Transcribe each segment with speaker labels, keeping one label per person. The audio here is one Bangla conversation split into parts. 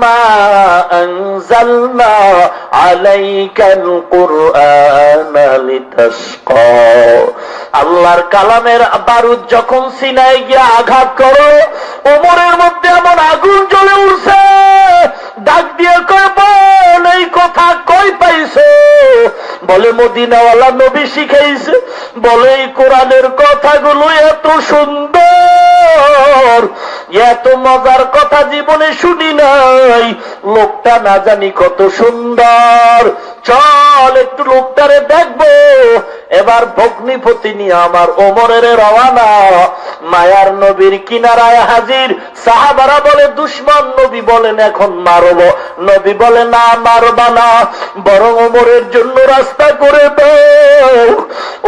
Speaker 1: মা আনজালনা আলাইকাল কুরআনা লিতাশকা। আল্লাহর কালামের বারুদ যখন সিনায় গিয়ে আঘাত করো, ওমরের মধ্যে এমন আগুন জ্বলে উঠছে, ডাক দিয়ে কয় বল এই কথা কই পাইছো? বলে মদিনাওয়ালা নবী শিখাইছে। বলে এই কোরআনের কথাগুলো এত সুন্দর, এত মজার কথা জীবনে শুনি নাই। লোকটা না জানি কত সুন্দর, চল একটু লোকটারে দেখবো। এবার ভগ্নিপতি নিয়ে আমার ওমরের রওয়ানা। মায়ার নবীর কিনারায় হাজির। সাহাবারা বলে দুশমন, নবী বলেন এখন মারব। নবী বলে না, মারবা না, বরং ওমরের জন্য রাস্তা করে দাও।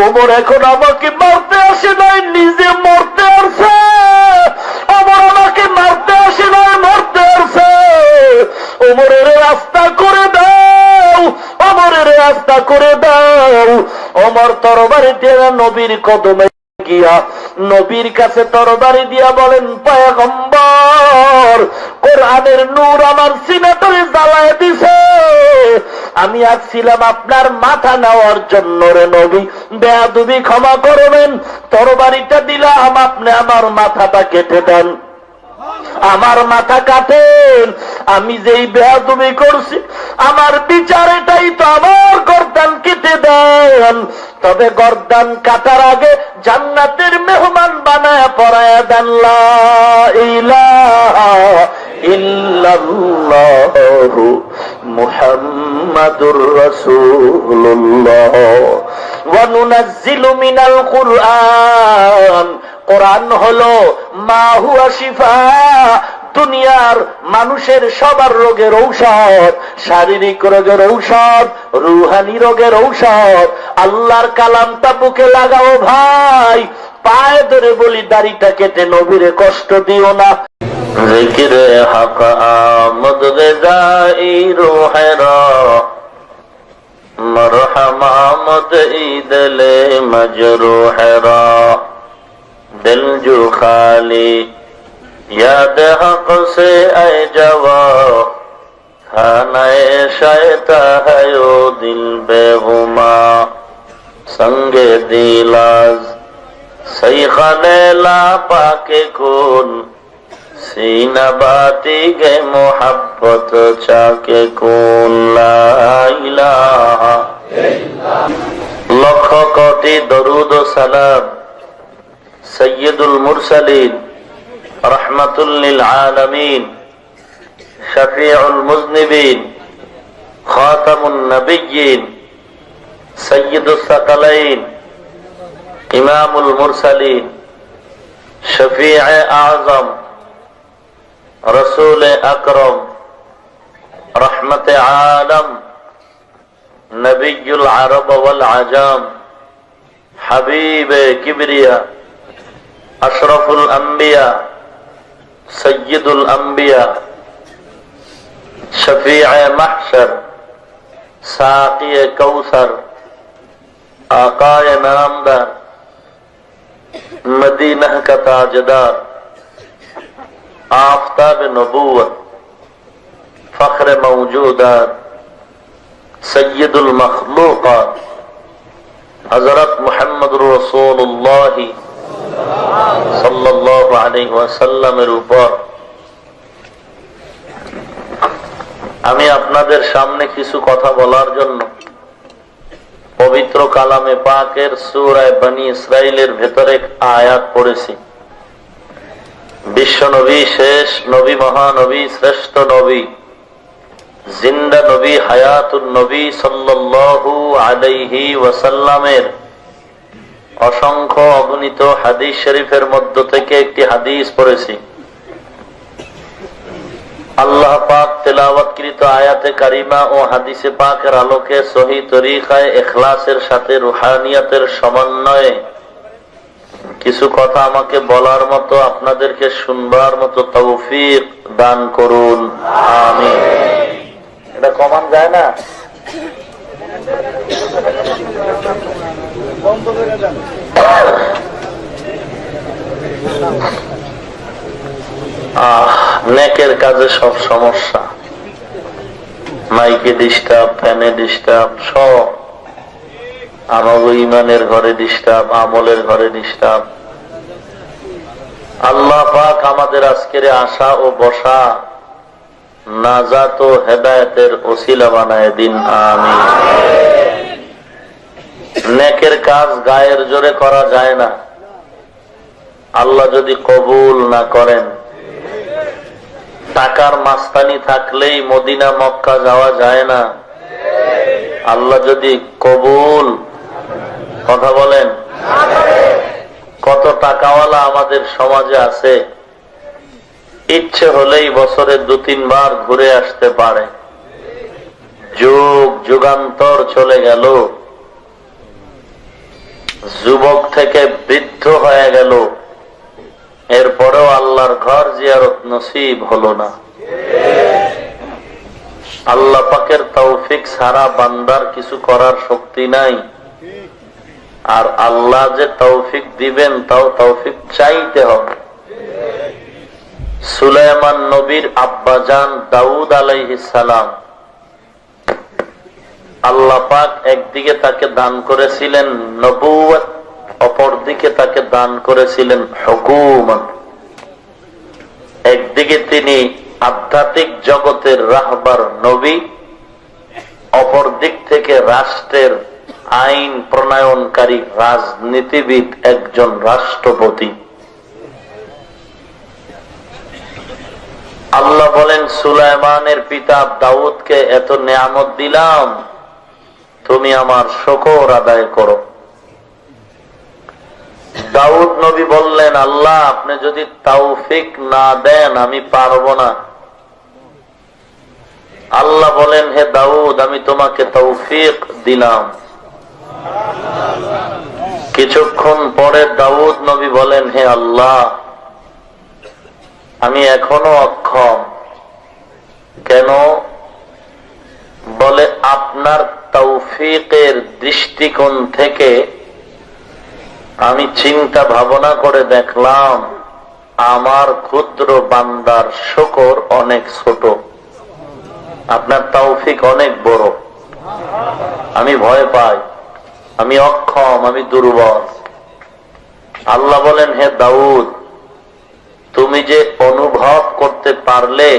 Speaker 1: ওমর এখন আমাকে মারতে আসে নাই, নিজে মরতে আসে। ওমর আমাকে মারতে আসে নাই, মরতে আসে। ওমরের রাস্তা করে দাও, ওমরের রাস্তা করে দাও। ওমর তরবারি দিয়ে নবীর কদমে গিয়া নবীর কাছে তরবারি দিয়া বলেন, পয়গম্বর, কোরআনের নূর আমার সিনাটারে জ্বালায় দিছে। আমি আসছিলাম আপনার মাথা নেওয়ার জন্য রে নবী, বেয়াদবি ক্ষমা করবেন। তরবারিটা দিলাম, আপনি আমার মাথাটা কেটে দেন। আমার মাথা কাটেন। আমি যেই বেয়াদবি করছি, আমার বিচার এটাই তো, আমার গর্দান কেটে দেন। তবে গর্দান কাটার আগে জান্নাতের মেহমান বানায় পড়ায় দেন লা ইলাহা ইল্লাল্লাহু মুহাম্মাদুর রাসূলুল্লাহ ওয়া নুনাজ্জিলু মিনাল কুরআন। কোরআন হলো মা হুয়া শিফা, দুনিয়ার মানুষের সবার রোগের ঔষধ, শারীরিক রোগের ঔষধ, রুহানি রোগের ঔষধ। আল্লাহর কালামটা বুকে লাগাও ভাই। পায়ে ধরে বলি, দাড়িটা কেটে নবীরে কষ্ট দিও না। জিকিরে হক আমদ রেজাই রুহেরা, মরহমা মদ ঈদলে মজরুহেরা। दिल जो खाली याद हक से आए जवा, खानाए शायता है ओ दिल बेगुमा। संगे दिलाज सही खाने ला पाके कौन, सीना बाती गे मोहब्बत चाके कौन। ला इलाहा लख कोटि दरूद सलाम सय्यदुल मुरसलीन रहमतुल लिल आलमीन शफीउल मुज़निबीन खातमुन नबिय्यीन सय्यदुस सकलैन इमामुल मुरसलीन शफीए आज़म रसूल अकरम रहमते आलम नबियुल अरब वल अजम हबीबे किबरिया अशरफुल अंबिया सय्यदुल अंबिया शफीए महशर साक़िए कौसर आकाए नामदार मदीना का ताजदार आफताब नबूवत फख्र मौजूदात सय्यदुल मखलूक़ात हज़रत मुहम्मद रसूलुल्लाह সাল্লাল্লাহু আলাইহি ওয়াসাল্লামের উপর আমি আপনাদের সামনে কিছু কথা বলার জন্য পবিত্র কালামে পাকের সূরা বনী ইসরাইলের ভেতরে আয়াত পড়েছি। বিশ্ব নবী, শেষ নবী, মহানবী, শ্রেষ্ঠ নবী, জিন্দা নবী, হায়াতুন নবী সাল্লাল্লাহু আলাইহি ওয়াসাল্লামের অসংখ্য অগণিত হাদিস শরীফের মধ্য থেকে একটি হাদিস পড়েছি। আল্লাহ পাক তেলাওয়াতকৃত আয়াতে কারিমা ও হাদিসে পাকের আলোকে সহি তরিকায় ইখলাসের সাথে রুহানিয়াতের সমন্বয়ে কিছু কথা আমাকে বলার মতো, আপনাদেরকে শুনবার মতো তৌফিক দান করুন, আমিন। এটা কমান যায় না? নেকের কাজে সব সমস্যা। মাইকে ডিস্টার্ব, ফ্যানে ডিস্টার্ব, সব আমাগো ইমানের ঘরে ডিস্টার্ব, আমলের ঘরে ডিস্টার্ব। আল্লাহ পাক আমাদের আজকের আসা ও বসা নাজাত ও হেদায়েতের ওসিলা বানায় দিন, আমিন। নেকের কাজ গায়ের জোরে করা যায় না, আল্লাহ যদি কবুল না করেন। টাকার মাস্তানি থাকলেই মদিনা মক্কা যাওয়া যায় না, আল্লাহ যদি কবুল, কথা বলেন। কত টাকাওয়ালা আমাদের সমাজে আছে, ইচ্ছে হলেই বছরে 2-3 বার ঘুরে আসতে পারে। যুগ যুগান্তর চলে গেল, যুবক থেকে বৃদ্ধ হয়ে গেল, এরপরেও আল্লাহর ঘর জিয়ারত নসিব হলো না। আল্লাহ পাকের তৌফিক ছাড়া বান্দার কিছু করার শক্তি নাই। আর আল্লাহ যে তৌফিক দিবেন তাও তৌফিক চাইতে হবে। সুলাইমান নবীর আব্বাজান দাউদ আলাইহিস সালাম, আল্লাহ পাক একদিকে তাকে দান করেছিলেন নবুয়ত, অপরদিকে তাকে দান করেছিলেন হুকুমত। একদিকে তিনি আধ্যাত্মিক জগতের রাহবার নবী, অপর দিক থেকে রাষ্ট্রের আইন প্রণয়নকারী রাজনীতিবিদ, একজন রাষ্ট্রপতি। আল্লাহ বলেন, সুলাইমানের পিতা দাউদকে এত নিয়ামত দিলাম, তুমি আমার শুকর আদায় করো। দাউদ নবী বললেন, আল্লাহ আপনি যদি তৌফিক না দেন আমি পারবো না। আল্লাহ বলেন, হে দাউদ আমি তোমাকে তৌফিক দিলাম। কিছুক্ষণ পরে দাউদ নবী বলেন, হে আল্লাহ আমি এখনো অক্ষম। কেন? বলে, আপনার তৌফিকের দৃষ্টিকোণ থেকে আমি চিন্তা ভাবনা করে দেখলাম আমার ক্ষুদ্র বান্দার শুকর অনেক ছোট, আপনার তৌফিক অনেক বড়। আমি ভয় পাই, আমি অক্ষম, আমি দুর্বল। আল্লাহ বলেন, হে দাউদ তুমি যে অনুভব করতে পারলে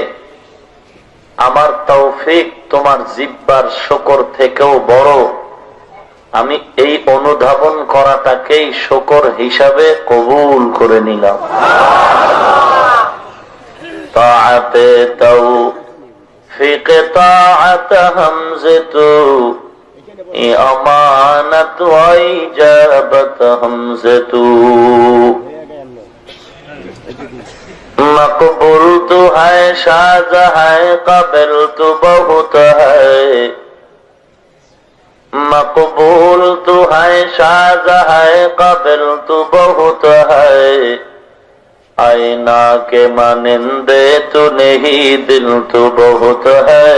Speaker 1: আমার তৌফিক তোমার জিহ্বার শুকর থেকেও বড়, আমি এই অনুধাবন করাটাকেই শুকর হিসাবে কবুল করে নিলাম। তাআতে তৌফিক তাআত হামজাতু আমানাত ওয়া ইজাবাত হামজাতু मकबूल तो है शाहजहां काबिल तो बहुत है, मकबूल तो है शाहजहां काबिल तो बहुत है, आईना के मानिंदे तो नहीं दिल तो बहुत है,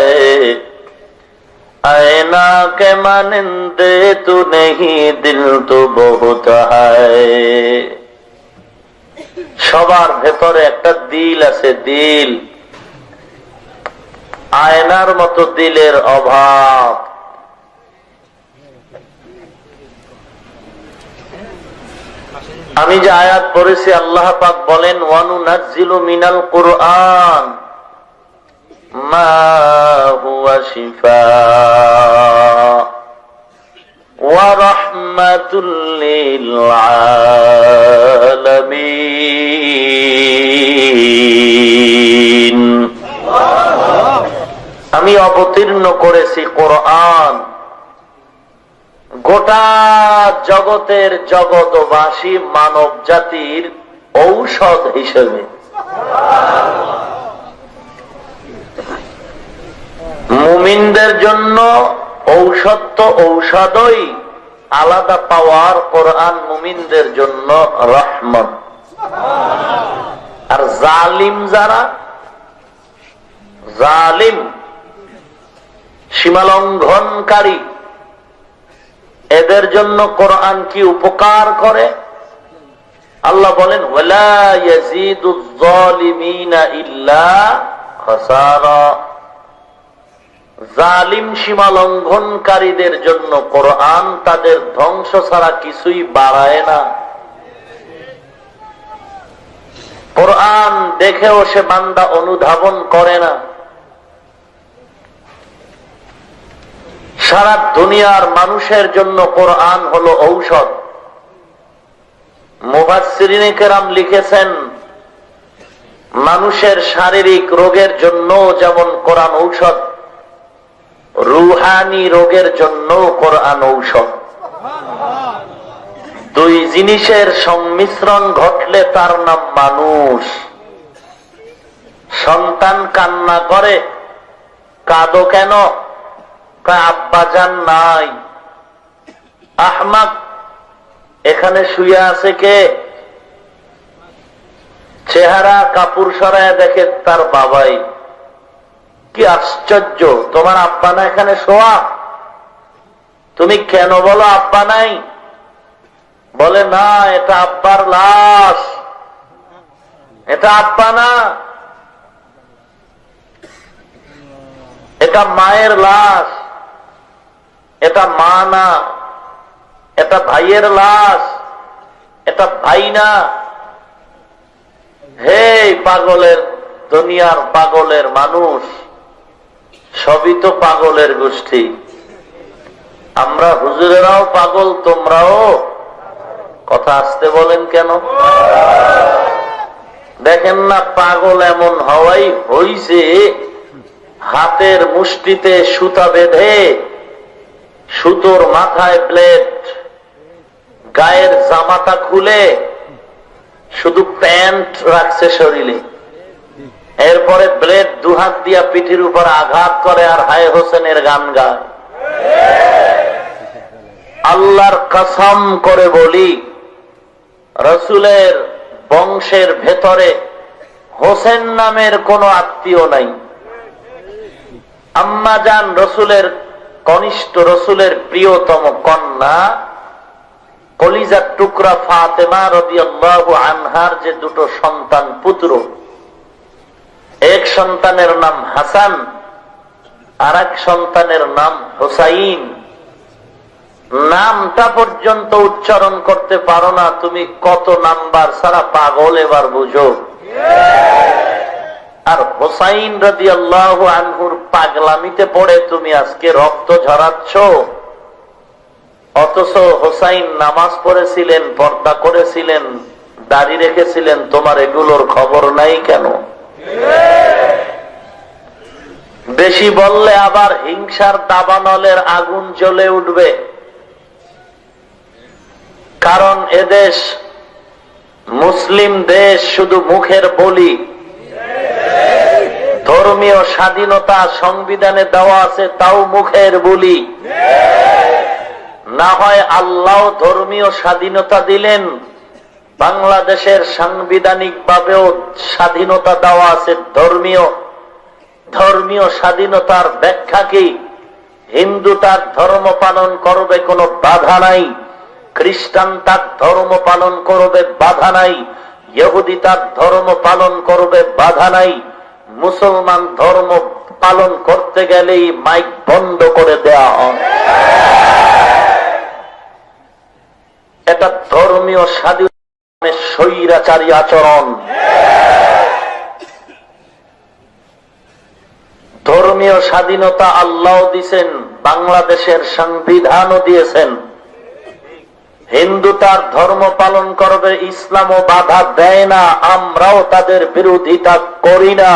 Speaker 1: आईना के मानिंदे तो नहीं दिल तो बहुत है। সবার ভেতরে একটা দিল আছে, দিল। আয়নার মতো দিলের অভাব। আমি যে আয়াত পড়েছি, আল্লাহ পাক বলেন, ওয়ানুনাজ্জিলু মিনাল কুরআন মা হুয়া শিফা ওয়া রাহমাতুল লিল আলামিন। আমি অবতীর্ণ করেছি কোরআন গোটা জগতের জগৎবাসী মানব জাতির ঔষধ হিসেবে। মুমিনদের জন্য ঔষধ তো ঔষধই, আলাদা পাওয়ার কোরআন মুমিনদের জন্য রহমত। আর জালিম যারা, জালিম সীমালঙ্ঘনকারী, এদের জন্য কোরআন কি উপকার করে? আল্লাহ বলেন, ওয়ালা ইয়াজিদুজ জালিমিনা ইল্লা খাসারা। জালিম সীমা লঙ্ঘনকারীদের জন্য কোরআন তাদের ধ্বংস ছাড়া কিছুই বাড়ায় না। কোরআন দেখেও সে বান্দা অনুধাবন করে না। সারা দুনিয়ার মানুষের জন্য কোরআন হলো ঔষধ। মুফাসসিরিনে কেরাম লিখেছেন, মানুষের শারীরিক রোগের জন্য যেমন কোরআন ঔষধ, রুহানি রোগের জন্য কোরআন ঔষধ। দুই জিনিসের সংমিশ্রণ ঘটলে তার নাম মানুষ। সন্তান কান্না করে, কাঁদো কেন? আব্বাজান নাই। আহমাক, এখানে শুয়ে আছে কে? চেহারা কাপড় সরায় দেখে তার বাবাই। কি আশ্চর্য, তোমার আব্বা না এখানে শোয়া? তুমি কেন বলো আব্বা নাই? বলে না, এটা আব্বার লাশ, এটা আব্বা না, এটা মায়ের লাশ, এটা মা না, এটা ভাইয়ের লাশ, এটা ভাই না। হে পাগলের দুনিয়ার পাগলের মানুষ, সবই তো পাগলের গোষ্ঠী। আমরা হুজুরেরাও পাগল, তোমরাও। কথা আসতে বলেন কেন? দেখেন না, পাগল এমন হওয়াই হইছে, হাতের মুষ্টিতে সুতা বেঁধে, সুতোর মাথায় প্লেট, গায়ের জামাটা খুলে শুধু প্যান্ট রাখছে শরীরে। এরপরে ব্লেড দুহাত দিয়া পিঠির উপর আঘাত করে আর হায় হোসেনের গান গায়। আল্লাহর কসম করে বলি, রসুলের বংশের ভেতরে হোসেন নামের কোন আত্মীয় নাই। আম্মা জান রসুলের কনিষ্ঠ, রসুলের প্রিয়তম কন্যা, কলিজার টুকরা ফাতেমা রাদিয়াল্লাহু আনহার যে দুটো সন্তান পুত্র, এক সন্তানের নাম হাসান আর এক সন্তানের নাম হুসাইন। নামটা পর্যন্ত উচ্চারণ করতে পারো না, তুমি কত নাম্বার সারা পাগল এবার বুঝো। আর হুসাইন রাদিয়াল্লাহু আনহুর পাগলামিতে পড়ে তুমি আজকে রক্ত ঝরাচ্ছ। অথচ হুসাইন নামাজ পড়েছিলেন, পর্দা করেছিলেন, দাড়ি রেখেছিলেন, তোমার এগুলোর খবর নাই কেন? বেশি বললে আবার হিংসার দাবানলের আগুন জ্বলে উঠবে। কারণ এদেশ মুসলিম দেশ, শুধু মুখের বলি। ধর্মীয় স্বাধীনতা সংবিধানে দেওয়া আছে, তাও মুখের বলি। না হয় আল্লাহ ধর্মীয় স্বাধীনতা দিলেন, বাংলাদেশের সাংবিধানিক ভাবেও স্বাধীনতা দেওয়া আছে। ধর্মীয় স্বাধীনতার ব্যাখ্যা কি? হিন্দু তার ধর্ম পালন করবে, কোনো বাধা নাই। খ্রিস্টান তার ধর্ম পালন করবে, বাধা নাই। ইহুদি তার ধর্ম পালন করবে, বাধা নাই। মুসলমান ধর্ম পালন করতে গেলেই মাইক বন্ধ করে দেয়া হয়। এটা ধর্মীয় স্বাধীনতা, স্বৈরাচারী আচরণ। ধর্মীয় স্বাধীনতা আল্লাহ দিয়েছেন, বাংলাদেশের সংবিধানও দিয়েছেন। হিন্দু তার ধর্ম পালন করবে, ইসলামও বাধা দেয় না, আমরাও তাদের বিরোধিতা করি না।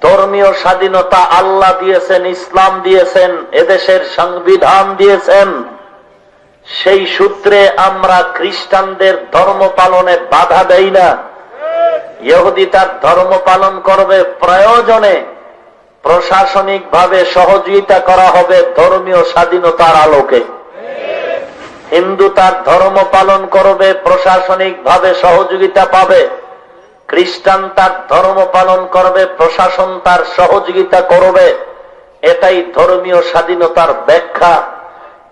Speaker 1: ধর্মীয় স্বাধীনতা আল্লাহ দিয়েছেন, ইসলাম দিয়েছেন, এদেশের সংবিধান দিয়েছেন। সেই সূত্রে আমরা খ্রিস্টানদের ধর্ম পালনে বাধা দেই না। ইহুদি তার ধর্ম পালন করবে, প্রয়োজনে প্রশাসনিক ভাবে সহযোগিতা করা হবে ধর্মীয় স্বাধীনতার আলোকে। হিন্দু তার ধর্ম পালন করবে, প্রশাসনিক ভাবে সহযোগিতা পাবে। খ্রিস্টান তার ধর্ম পালন করবে, প্রশাসন তার সহযোগিতা করবে। এটাই ধর্মীয় স্বাধীনতার ব্যাখ্যা।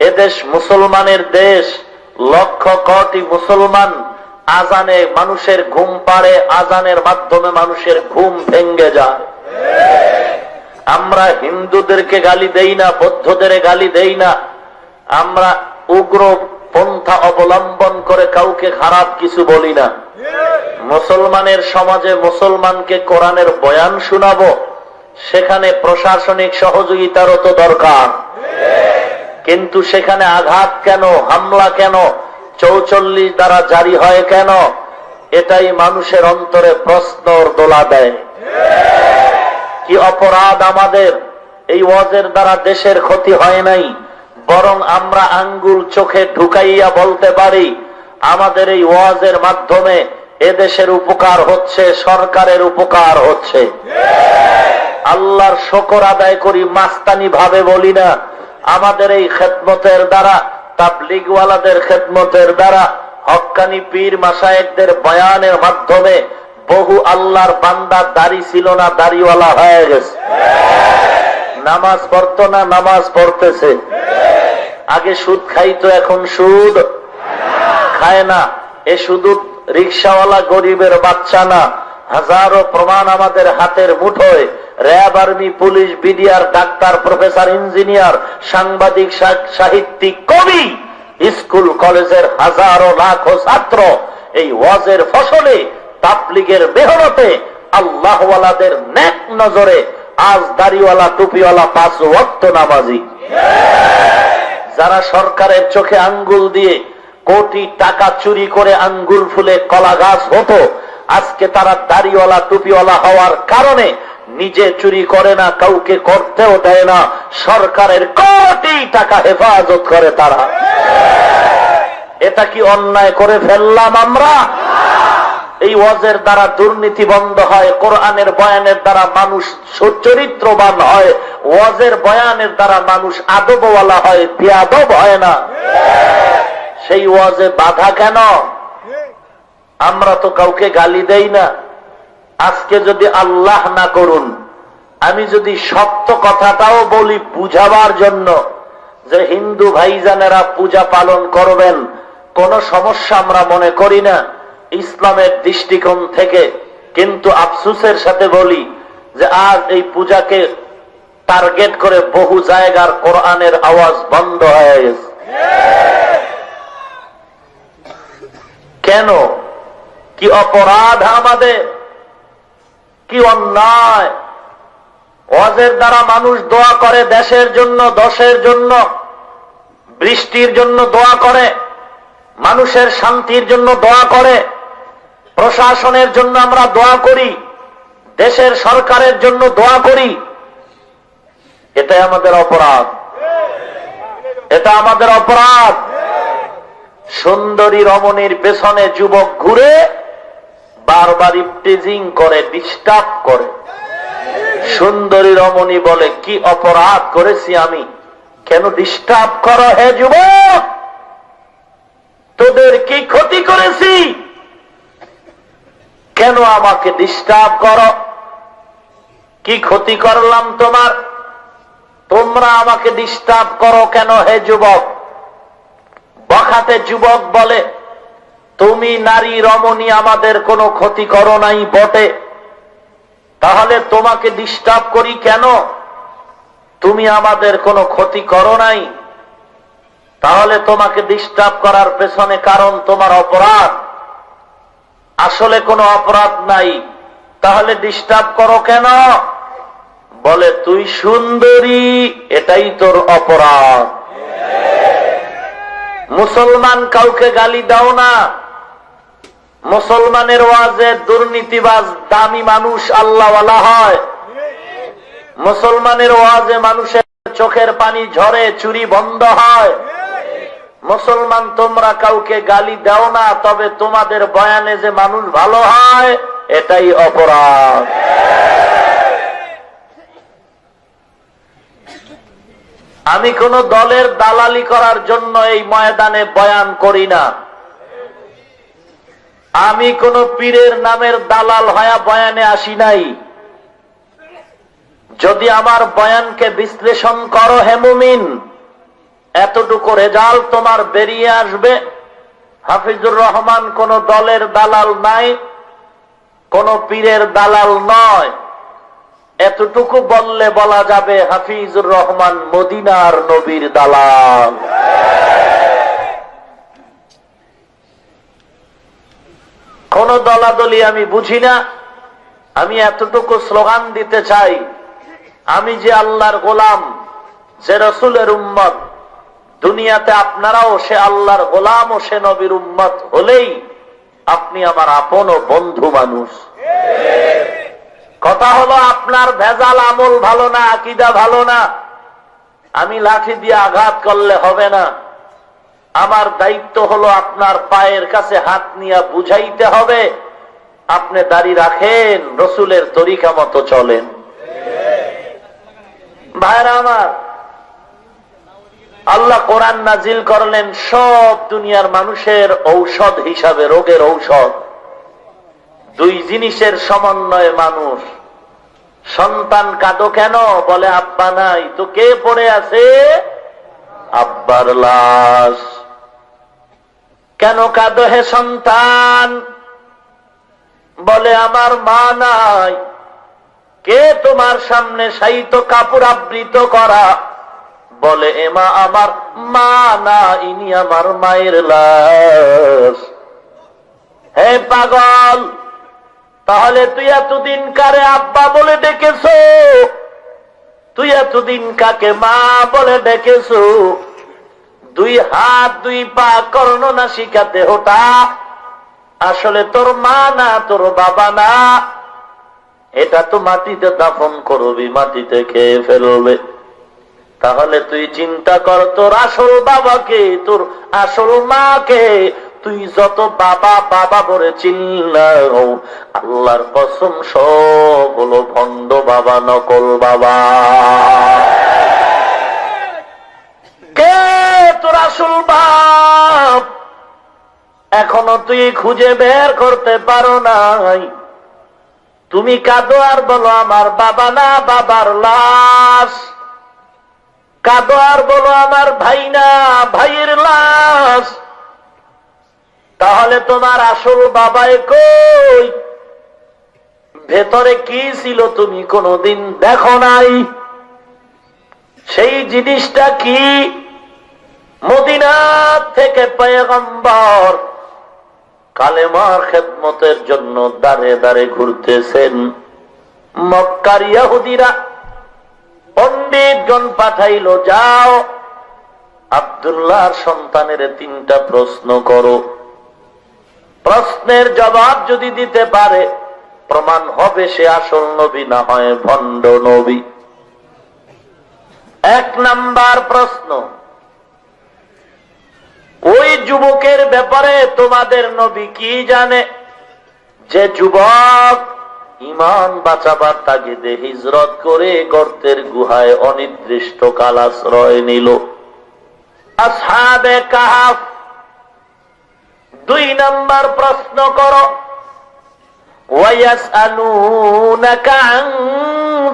Speaker 1: এদেশ মুসলমানের দেশ, লক্ষ কোটি মুসলমান। আজানে মানুষের ঘুম পাড়ে, আজানের মাধ্যমে মানুষের ঘুম ভেঙ্গে যায়। আমরা হিন্দুদেরকে গালি দেই না, বৌদ্ধদের গালি দেই না, আমরা উগ্র পন্থা অবলম্বন করে কাউকে খারাপ কিছু বলি না। মুসলমানের সমাজে মুসলমানকে কোরআনের বয়ান শোনাবো, সেখানে প্রশাসনিক সহযোগিতারও তো দরকার। কিন্তু সেখানে আঘাত কেন, হামলা কেন, ৪৪ দ্বারা জারি হয় কেন? এটাই মানুষের অন্তরে প্রশ্নর দোলা দেয়। কি অপরাধ আমাদের? এই ওয়াজের দ্বারা দেশের ক্ষতি হয় নাই, বরং আমরা আঙ্গুল চোখে ঢুকাইয়া বলতে পারি আমাদের এই ওয়াজের মাধ্যমে এদেশের উপকার হচ্ছে, সরকারের উপকার হচ্ছে। আল্লাহর শুকর আদায় করি, মাস্তানি ভাবে বলি না। আমাদের এই খেদমতের দ্বারা, তাবলীগওয়ালাদের খেদমতের দ্বারা, হক্কানি পীর মাশায়েখদের বয়ানের মাধ্যমে বহু আল্লাহর বান্দা দাড়ি ছিল না, দাড়িওয়ালা হয়ে গেছে। নামাজ পড়তো না, নামাজ পড়তেছে। আগে সুদ খাইতো, এখন সুদ খায় না। এ শুধু রিক্সাওয়ালা গরিবের বাচ্চা না, হাজারো প্রমাণ আমাদের হাতের মুঠোয়। RAB, army, police, BDR, doctor, professor, engineer, সাংবাদিক, সাহিত্যিক, কবি, স্কুল কলেজের হাজারো লাখো ছাত্র এই ওয়াজের ফসলে, তাবলীগের মেহনতে, আল্লাহওয়ালাদের নেক নজরে আজ দাড়িওয়ালা, টুপিওয়ালা, 5 ওয়াক্ত নামাজি। যারা সরকারের চোখে আঙ্গুল দিয়ে কোটি টাকা চুরি করে আঙ্গুল ফুলে কলা গাছ হতো, আজকে তারা দাড়িওয়ালা, টুপিওয়ালা হওয়ার কারণে নিজে চুরি করে না, কাউকে করতেও দেয় না, সরকারের কোটি টাকা হেফাজত করে তারা। এটা কি অন্যায় করে ফেললাম আমরা? এই ওয়াজের দ্বারা দুর্নীতি বন্ধ হয়, কোরআনের বয়ানের দ্বারা মানুষ চরিত্রবান হয়, ওয়াজের বয়ানের দ্বারা মানুষ আদবওয়ালা হয়, বেয়াদব হয় না। সেই ওয়াজে বাধা কেন? আমরা তো কাউকে গালি দেই না। আজকে যদি আল্লাহ না করুন, আমি যদি সত্য কথাটাও বলি বুঝাবার জন্য যে হিন্দু ভাইজানেরা পূজা পালন করবেন, কোন সমস্যা আমরা মনে করি না ইসলামের দৃষ্টিকোণ থেকে। কিন্তু আফসোসের সাথে বলি যে আজ এই পূজাকে টার্গেট করে বহু জায়গার কোরআনের আওয়াজ বন্ধ হয়ে গেছে। কেন? কি অপরাধ আমাদের, কি অন্যায়! ওয়াজের দ্বারা মানুষ দোয়া করে দেশের জন্য, দশের জন্য, বৃষ্টির জন্য দোয়া করে, মানুষের শান্তির জন্য দোয়া করে, প্রশাসনের জন্য আমরা দোয়া করি, দেশের সরকারের জন্য দোয়া করি। এটাই আমাদের অপরাধ, এটা আমাদের অপরাধ। সুন্দরী রমণীর পেছনে যুবক ঘুরে বারবার ইফটিজিং করে, ডিস্টার্ব করে। সুন্দরী রমণী বলে, কি অপরাধ করেছি আমি, কেন ডিস্টার্ব করো হে যুবক? তোদের কি ক্ষতি করেছি, কেন আমাকে ডিস্টার্ব করো? কি ক্ষতি করলাম তোমার, তোমরা আমাকে ডিস্টার্ব করো কেন হে যুবক? বখাটে যুবক বলে, তুমি নারী রমণী আমাদের কোনো ক্ষতি করো নাই বটে, তাহলে তোমাকে ডিস্টার্ব করি কেন? তুমি আমাদের কোনো ক্ষতি করো নাই, তাহলে তোমাকে ডিস্টার্ব করার পেছনে কারণ তোমার অপরাধ। আসলে কোনো অপরাধ নাই, তাহলে ডিস্টার্ব করো কেন? বলে, তুই সুন্দরী, এটাই তোর অপরাধ। মুসলমান কাউকে গালি দাও না। মুসলমানের ওয়াজে দুর্নীতিবাজ দামি মানুষ আল্লাহওয়ালা হয়। মুসলমানের ওয়াজে মানুষের চোখের পানি ঝরে, চুরি বন্ধ হয়। মুসলমান তোমরা কাউকে গালি দাও না, তবে তোমাদের বয়ানে যে মানুষ ভালো হয়, এটাই অপরাধ। আমি কোন দলের দালালি করার জন্য এই ময়দানে বয়ান করি না। আমি কোন পীরের নামের দালাল হয়ে বয়ানে আসি নাই। যদি আমার বয়ানকে বিশ্লেষণ করো হে মুমিন, এতটুকু রেজাল্ট তোমার বেরিয়ে আসবে, হাফিজুর রহমান কোন দলের দালাল নাই, কোন পীরের দালাল নয়। এতটুকু বললে বলা যাবে হাফিজুর রহমান মদিনার নবীর দালাল। কোন দলাদলি আমি বুঝি না। আমি এতটুকু স্লোগান দিতে চাই, আমি যে আল্লাহর গোলাম, যে রসুলের উম্মত, দুনিয়াতে আপনারাও সে আল্লাহর গোলাম ও সে নবীর উম্মত হলেই আপনি আমার আপন ও বন্ধু মানুষ। কথা হলো আপনার ভেজাল আমল ভালো না, আকীদা ভালো না, আমি লাঠি দিয়ে আঘাত করলে হবে না। আমার দায়িত্ব হলো আপনার পায়ের কাছে হাত নিয়ে বুঝাইতে হবে, আপনি দাড়ি রাখেন, রসুলের তরিকা মতো চলেন। ভাইরা আমার, আল্লাহ কোরআন নাজিল করলেন সব দুনিয়ার মানুষের ঔষধ হিসাবে, রোগের ঔষধ। দুই জিনিসের সমন্বয়ে মানুষ। সন্তান কাঁদো কেন? বলে আব্বা নাই। তো কে পড়ে আছে? আব্বার লাশ। কেন কাঁদো হে সন্তান? বলে আমার মা নাই। কে তোমার সামনে শায়িত কাপড় আবৃত করা? বলে এমা আমার মা না, ইনি আমার মায়ের লাশ। হে পাগল, তাহলে তুই এতদিন কারে আব্বা বলে ডেকেছো? তুই এতদিন কাকে মা বলে ডেকেছো? দুই হাত দুই পা কর্ণ নাসিকা দেহটা আসলে তোর মা না, তোর বাবা না। এটা তো মাটিতে দাফন করবি, মাটিতে খেয়ে ফেলবে। তাহলে তুই চিন্তা কর, তোর আসল বাবাকে, তোর আসল মাকে তুই যত বাবা বাবা বলে চিল্লাও, আল্লাহর কসম সব হলো ভণ্ড বাবা, নকল বাবা। কে তোর আসল বাপ এখনো তুই খুঁজে বের করতে পারো নাই। তুমি কাঁদো আর বলো আমার বাবা না, বাবার লাশ। কাঁদো আর বলো আমার ভাই না, ভাইয়ের লাশ। তাহলে তোমার আসল বাবায় কই? ভেতরে কি ছিল তুমি কোনদিন দেখো নাই? সেই জিনিসটা কি? মদিনা থেকে পয়গম্বর কালেমার খেদমতের জন্য দাঁড়ে দাঁড়ে ঘুরতেছেন। মক্কার ইহুদিরা পণ্ডিতগণ পাঠাইল, যাও আব্দুল্লাহর সন্তানের 3টা প্রশ্ন করো। প্রশ্নের জবাব যদি দিতে পারে প্রমাণ হবে সে আসল নবী, না হয় ভণ্ড নবী। 1 নাম্বার প্রশ্ন, ওই যুবকের ব্যাপারে তোমাদের নবী কি জানে? যে যুবক ঈমান বাঁচাবার তাগিদে হিজরত করে গর্তের গুহায় অনির্দিষ্ট কাল আশ্রয় নিল, আসহাবে কাহাফ। 2 নাম্বার প্রশ্ন করো, ওয়ায়াসআলুনাকা আন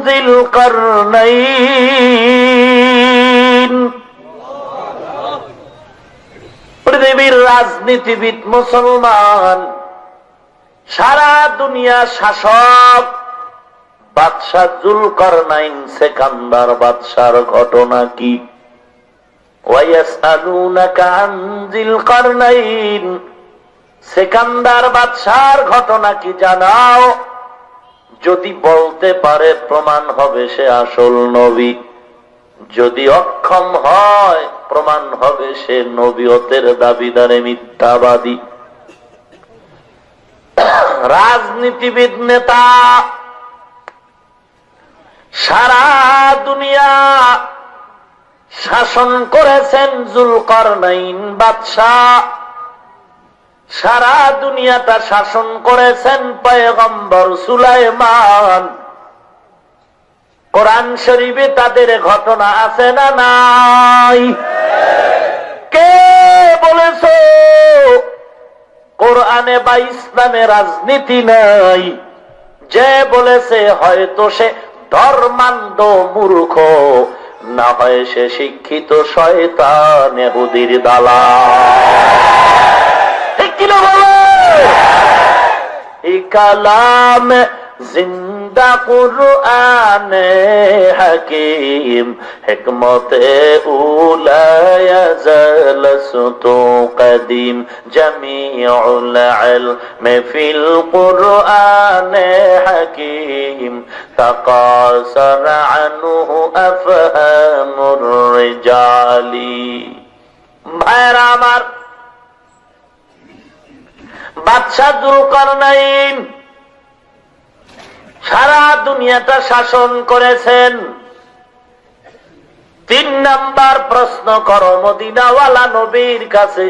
Speaker 1: যিল কারনাইন। পৃথিবীর রাজনীতিবিদ মুসলমান, সারা দুনিয়া শাসক বাদশাহ যুলকারনাইন সেকান্দার বাদশার ঘটনা কি? ওয়ায়াসআলুনাকা আন যিল কারনাইন, সেকান্দার বাদশার ঘটনা কি জানাও। যদি বলতে পারে প্রমাণ হবে সে আসল নবী। যদি অক্ষম হয় প্রমাণ হবে সে নবীয়তের দাবিদারে মিথ্যাবাদী। রাজনীতিবিদ নেতা, সারা দুনিয়া শাসন করেছেন যুলকারনাইন বাদশাহ। সারা দুনিয়াটা শাসন করেছেন পয়গম্বর সুলাইমান। কোরআন শরীফে তাদের ঘটনা আছে না নাই? কে বলেছে কোরআনে বা ইসলামে রাজনীতি নাই? যে বলেছে হয়তো সে ধর্মান্ধ মূর্খ, না হয় সে শিক্ষিত শয়তান ইহুদির দালাল। ঠিক কি না বলে? এই কালাম জিন্দা কুরআনে হাকিম হিকমতে উলায়া জালাসতু কদিম জামিউল ইলমি ফিল কুরআনে হাকিম তাকাসার আনহু আফহামুর রিজালি। ভাইরা আমার, বাদশাহ যুলকারনাইন সারা দুনিয়াটা শাসন করেছেন। 3 নাম্বার প্রশ্ন করো মদিনাওয়ালা নবীর কাছে,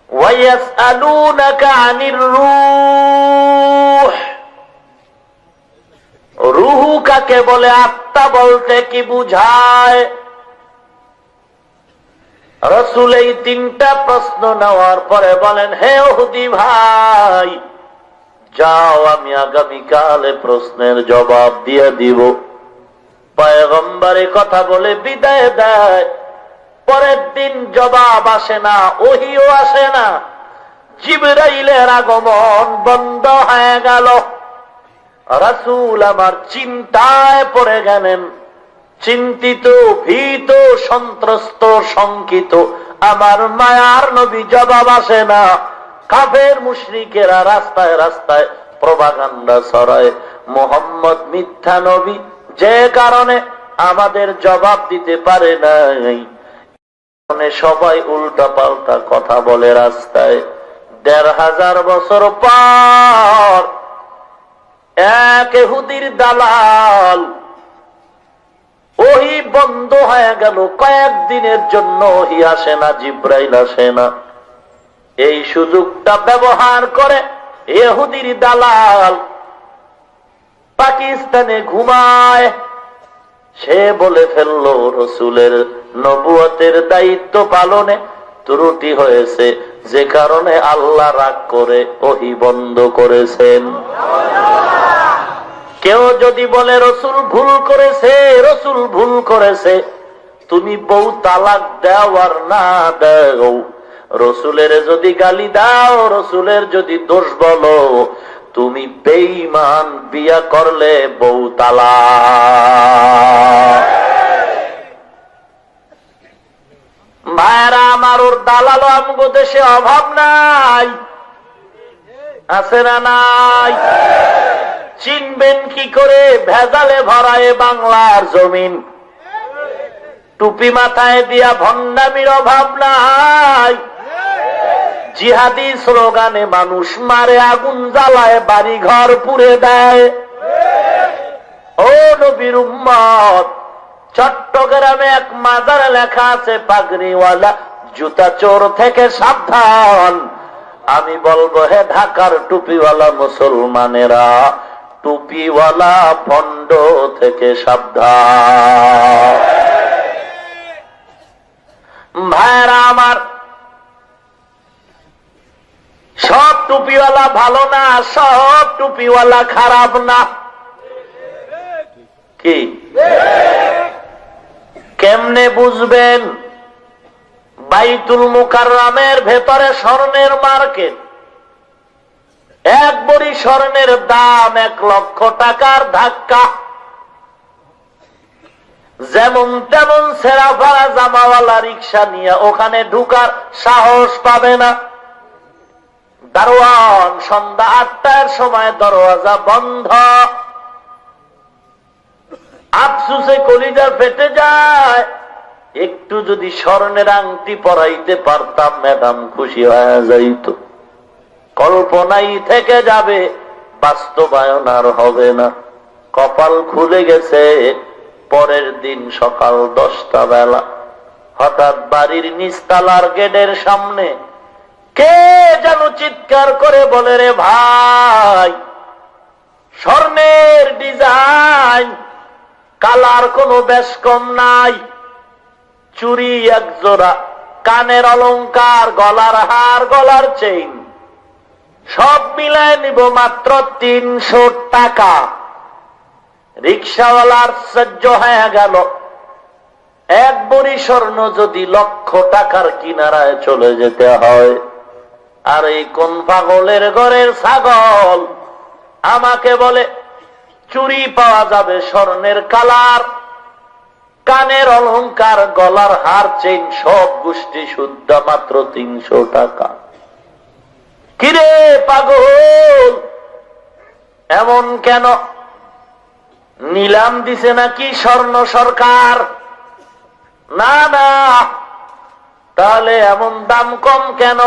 Speaker 1: ওয়ায়াসআলুনাকা আনির রূহ, রূহ কাকে বলে, আত্মা বলতে কি বুঝায়? রাসূল এই 3টা প্রশ্ন নেওয়ার পরে বলেন, হে ইহুদি ভাই, যাও, আমি আগামীকালে প্রশ্নের জবাব দিয়ে দিব। পয়গম্বরে কথা বলে বিদায় দেয়। পরের দিন জবাব আসে না, ওহিও আসে না, জিবরাইলের আগমন বন্ধ হয়ে গেল। রাসূল আমার চিন্তায় পড়ে গেলেন, চিন্তিত, ভীত, সন্ত্রস্ত, শঙ্কিত। আমার মায়ার নবী জবাব আসে না। কাফের মুশরিকেরা রাস্তায় রাস্তায় প্রপাগান্ডা ছড়ায়, মুহাম্মদ মিথ্যা নবী, যে কারণে আমাদের জবাব দিতে পারে নাই। সবাই উল্টা পাল্টা কথা বলে রাস্তায়। ১৫০০ বছর পর এক ইহুদির দালাল, ওহী বন্ধ হয়ে গেল। কয়েকদিনের জন্য ওহী আসে না, জিবরাইল আসে না। এই সুযোগটা ব্যবহার করে ইহুদির দালাল পাকিস্তানে ঘুমায়। সে বলে ফেললো রাসূলের নবুয়তের দায়িত্ব পালনে ত্রুটি হয়েছে, যে কারণে আল্লাহ রাগ করে ওহী বন্ধ করেছেন। কেউ যদি বলে রাসূল ভুল করেছে, রাসূল ভুল করেছে, তুমি বউ তালাক দাও আর না দাও, রাসূলের যদি গালি দাও, রাসূলের যদি দোষ বলো, তুমি বেঈমান, বিয়া করলে বউ তালাক। ভাইরা আমার, ওর দালাল আমগো দেশে অভাব নাই, আছে না নাই? চিনবেন কি করে? ভেজালে ভরায় বাংলার জমিন। টুপি মাথায় দিয়া ভণ্ডামির অভাব নাই। জিহাদি স্লোগানে মানুষ মারে, আগুন জ্বালায়, বাড়ি ঘর পুড়ে দেয়। ও নবীর উম্মত, চট্টগ্রামে এক মাজারে লেখা আছে, পাগড়িওয়ালা জুতা চোর থেকে সাবধান। আমি বলবো, হে ঢাকার টুপিওয়ালা মুসলমানেরা, টুপিওয়ালা ভণ্ড থেকে সাবধান। ভাইরা আমার, সব টুপিওয়ালা ভালো না, সব টুপিওয়ালা খারাপ না। কি কেমনে বুঝবেন? বাইতুল মুকাররমের ভেতরে স্বর্ণের মার্কেট, এক বড়ি স্বর্ণের দাম 1,00,000 টাকার ধাক্কা। যেমন তেমন ছেঁড়া ফাড়া জামাওয়ালা রিক্সা নিয়ে ওখানে ঢুকার সাহস পাবে না। দারোয়ান সন্ধ্যা 8টার সময় দরওয়াজা বন্ধ। আফসুসে কলিজা ফেটে যায়। একটু যদি স্বর্ণের আংটি পরাইতে পারতাম, ম্যাডাম খুশি হয়ে যাইত। কল্পনাই থেকে যাবে, বাস্তবায়ন আর হবে না। কপাল খুলে গেছে। পরের দিন সকাল 10টা বেলা হঠাৎ বাড়ির নিচতলার গেটের সামনে কে যেন চিৎকার করে বলে, রে ভাই, স্বর্ণের ডিজাইন, কালার কোনো বেশ কম নাই, চুড়ি 1 জোড়া, কানের অলংকার, গলার হার, গলার চেইন, সব মিলায় নিব মাত্র 300 টাকা। রিক্সাওয়ালার সহ্য হয়ে গেল। এক বড়ি স্বর্ণ যদি 1,00,000 টাকার কিনারায় চলে যেতে হয়, আর এই কোন পাগলের ঘরের ছাগল আমাকে বলে চুরি পাওয়া যাবে স্বর্ণের কালার, কানের অলংকার, গলার হার, চেইন সব গোষ্ঠী শুদ্ধ মাত্র 300 টাকা। কিরে পাগল, এমন কেন? নিলাম দিছে নাকি স্বর্ণ সরকার? না না, তাহলে এমন দাম কম কেন?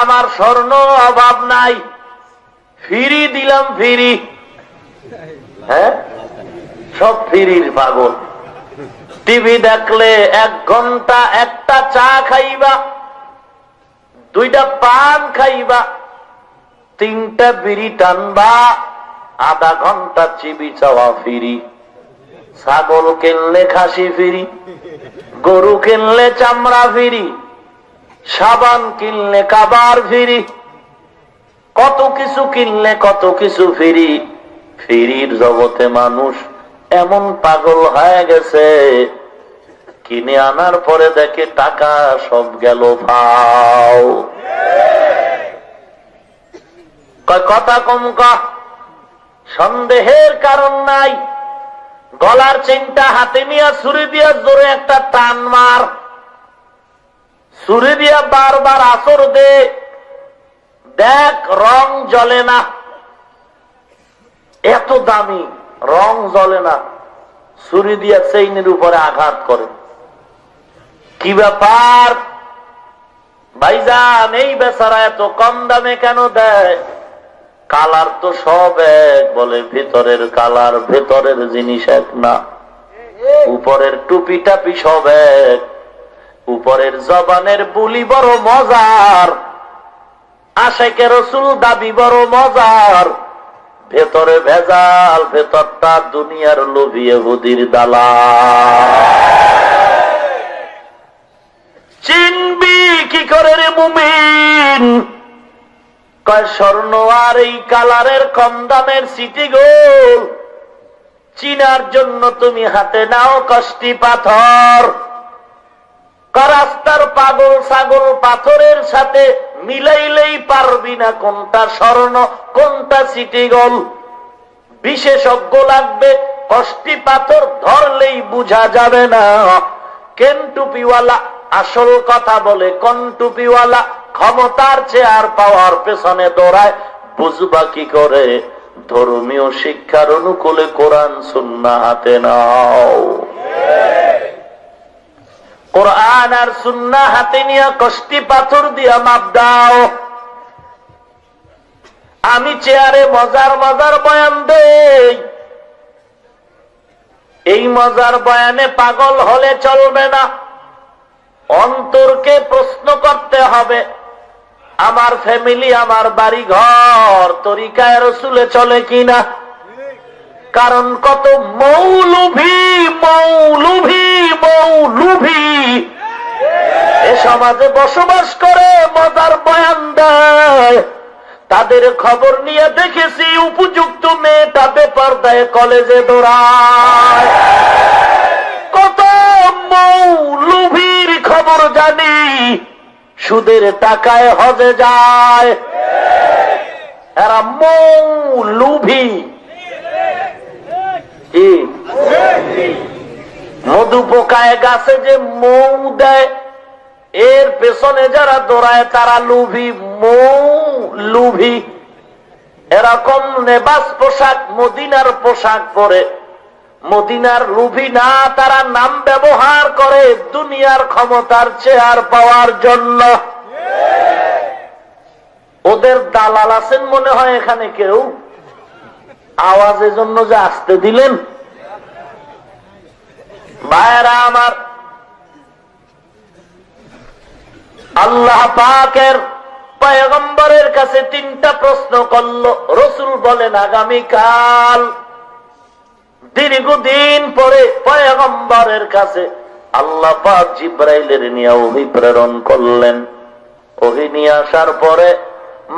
Speaker 1: আমার স্বর্ণ অভাব নাই, ফিরি দিলাম, ফিরি। হ্যাঁ, সব ফিরির পাগল। টিভি দেখলে 1 ঘন্টা একটা চা খাইবা, 2টা পান খাইবা, 3টা বিড়ি টানবা, আধা ঘন্টা চিবি চাওয়া ফিরি। ছাগল কিনলে খাসি ফিরি, গরু কিনলে চামড়া ফিরি, সাবান কিনলে কাবার ফিরি, কত কিছু কিনলে কত কিছু ফিরি। ফিরির জগতে মানুষ এমন পাগল হয়ে গেছে, কিনে আনার পরে দেখে টাকা সব গেল ফাও। কথা কম কা, সন্দেহের কারণ নাই। গলার চেনটা হাতে নিয়ে ছুরি দিয়া জোরে একটা টান মার, ছুরি দিয়া বারবার আসর দে, দেখ রং জ্বলে না। এত দামি রং জ্বলে না, ছুরি দিয়া চেইনের উপরে আঘাত করে। কি ব্যাপার ভাইজান, এই বেচারা এত কম দামে কেন দেয়? কালার তো সব এক, বলে ভেতরের কালার, ভেতরের জিনিস এক না। উপরের টুপি টাপি সব এক, উপরের জবানের বুলি বড় মজার, আশেকে রসুল দাবি বড় মজার, ভেতরে ভেজাল, ভেতরটা দুনিয়ার লোভী ইহুদির দালাল। চিনবি কি করে রে মুমিন? কয় স্বর্ণ আর এই কালারের কম দামের সিটি গোল চিনার জন্য তুমি হাতে নাও কষ্টি পাথর। রাস্তার পাগল ছাগল পাথরের সাথে মিলাইলেই পারবি না কোনটা স্বর্ণ কোনটা সিটি গোল। বিশেষজ্ঞ লাগবে, কষ্টি পাথর ধরলেই বুঝা যাবে না। কেন টুপিওয়ালা আসল কথা বলে, কোন টুপিওয়ালা ক্ষমতার চেয়ার পাওয়ার পেছনে দৌড়ায়, বুঝবা কি করে? ধর্মীয় শিক্ষার অনুকূলে কোরআন সুন্নাহ হাতে নাও। কোরআন আর সুন্নাহ হাতে নিয়ে কষ্টি পাথর দিয়া মাপ দাও। আমি চেয়ারে মজার মজার বয়ান দেই, এই মজার বয়ানে পাগল হলে চলবে না। অন্তরকে প্রশ্ন করতে হবে, আমার ফ্যামিলি, আমার বাড়ি ঘর তরিকায় রসুলে চলে কিনা। কারণ কত মৌলভী মৌলভী মৌলভী এ সমাজে বসবাস করে, মজার বয়ান দেয়। তাদের খবর নিয়ে দেখেছি উপযুক্ত মেয়েটা বেপরদায় কলেজে দৌড়ায়। কত মৌলভীর খবর জানি, সুদের টাকায় হজে যায়। এরা মৌলভী। মধু পোকায় গাছে যে মৌ দেয়, এর পেছনে যারা দৌড়ায় তারা লুভি, মৌলভী। এরকম নেবাস পোশাক, মদিনার পোশাক পরে, মদিনার লুভি না, তারা নাম ব্যবহার করে দুনিয়ার ক্ষমতার চেয়ার পাওয়ার জন্য। ওদের দালাল আছেন মনে হয় এখানে কেউ? আওয়াজের জন্য যে আসতে দিলেন। ভাইরা আমার, আল্লাহ পাকের পয়গম্বরের কাছে 3টা প্রশ্ন করল। রসুল বলেন আগামীকাল। দীর্ঘদিন পরে পয়গম্বরের কাছে আল্লাহ পাক জিবরাইলের নিয়ে ওহী প্রেরণ করলেন। ওহী নিয়ে আসার পরে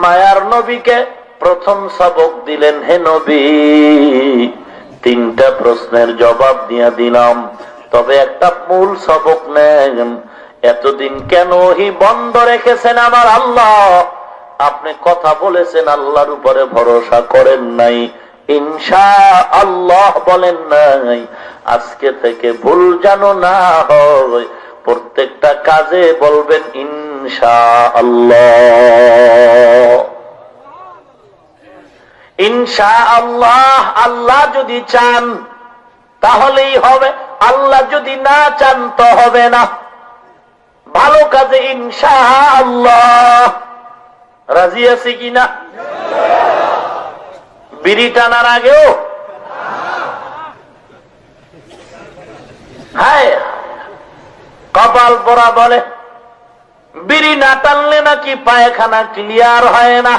Speaker 1: মায়ার নবীকে প্রথম সবক দিলেন, হে নবী 3টা প্রশ্নের জবাব দিয়ে দিলাম, তবে একটা মূল সবক নেন। এতদিন কেন ওহী বন্ধ রেখেছেন আমার আল্লাহ? আপনি কথা বলেছেন, আল্লাহর উপরে ভরসা করেন নাই, ইনশাআল্লাহ বলেন নাই। আজকে থেকে ভুল যেন না হয়, প্রত্যেকটা কাজে বলবেন ইনশাআল্লাহ। ইনশাআল্লাহ, আল্লাহ যদি চান তাহলেই হবে, আল্লাহ যদি না চান তো হবে না। ভালো কাজে ইনশাআল্লাহ। রাজি আছি কিনা? বিড়ি টানার আগেও হায় কপাল পরা বলে বিড়ি না টানলে নাকি পায়খানা ক্লিয়ার হয় না।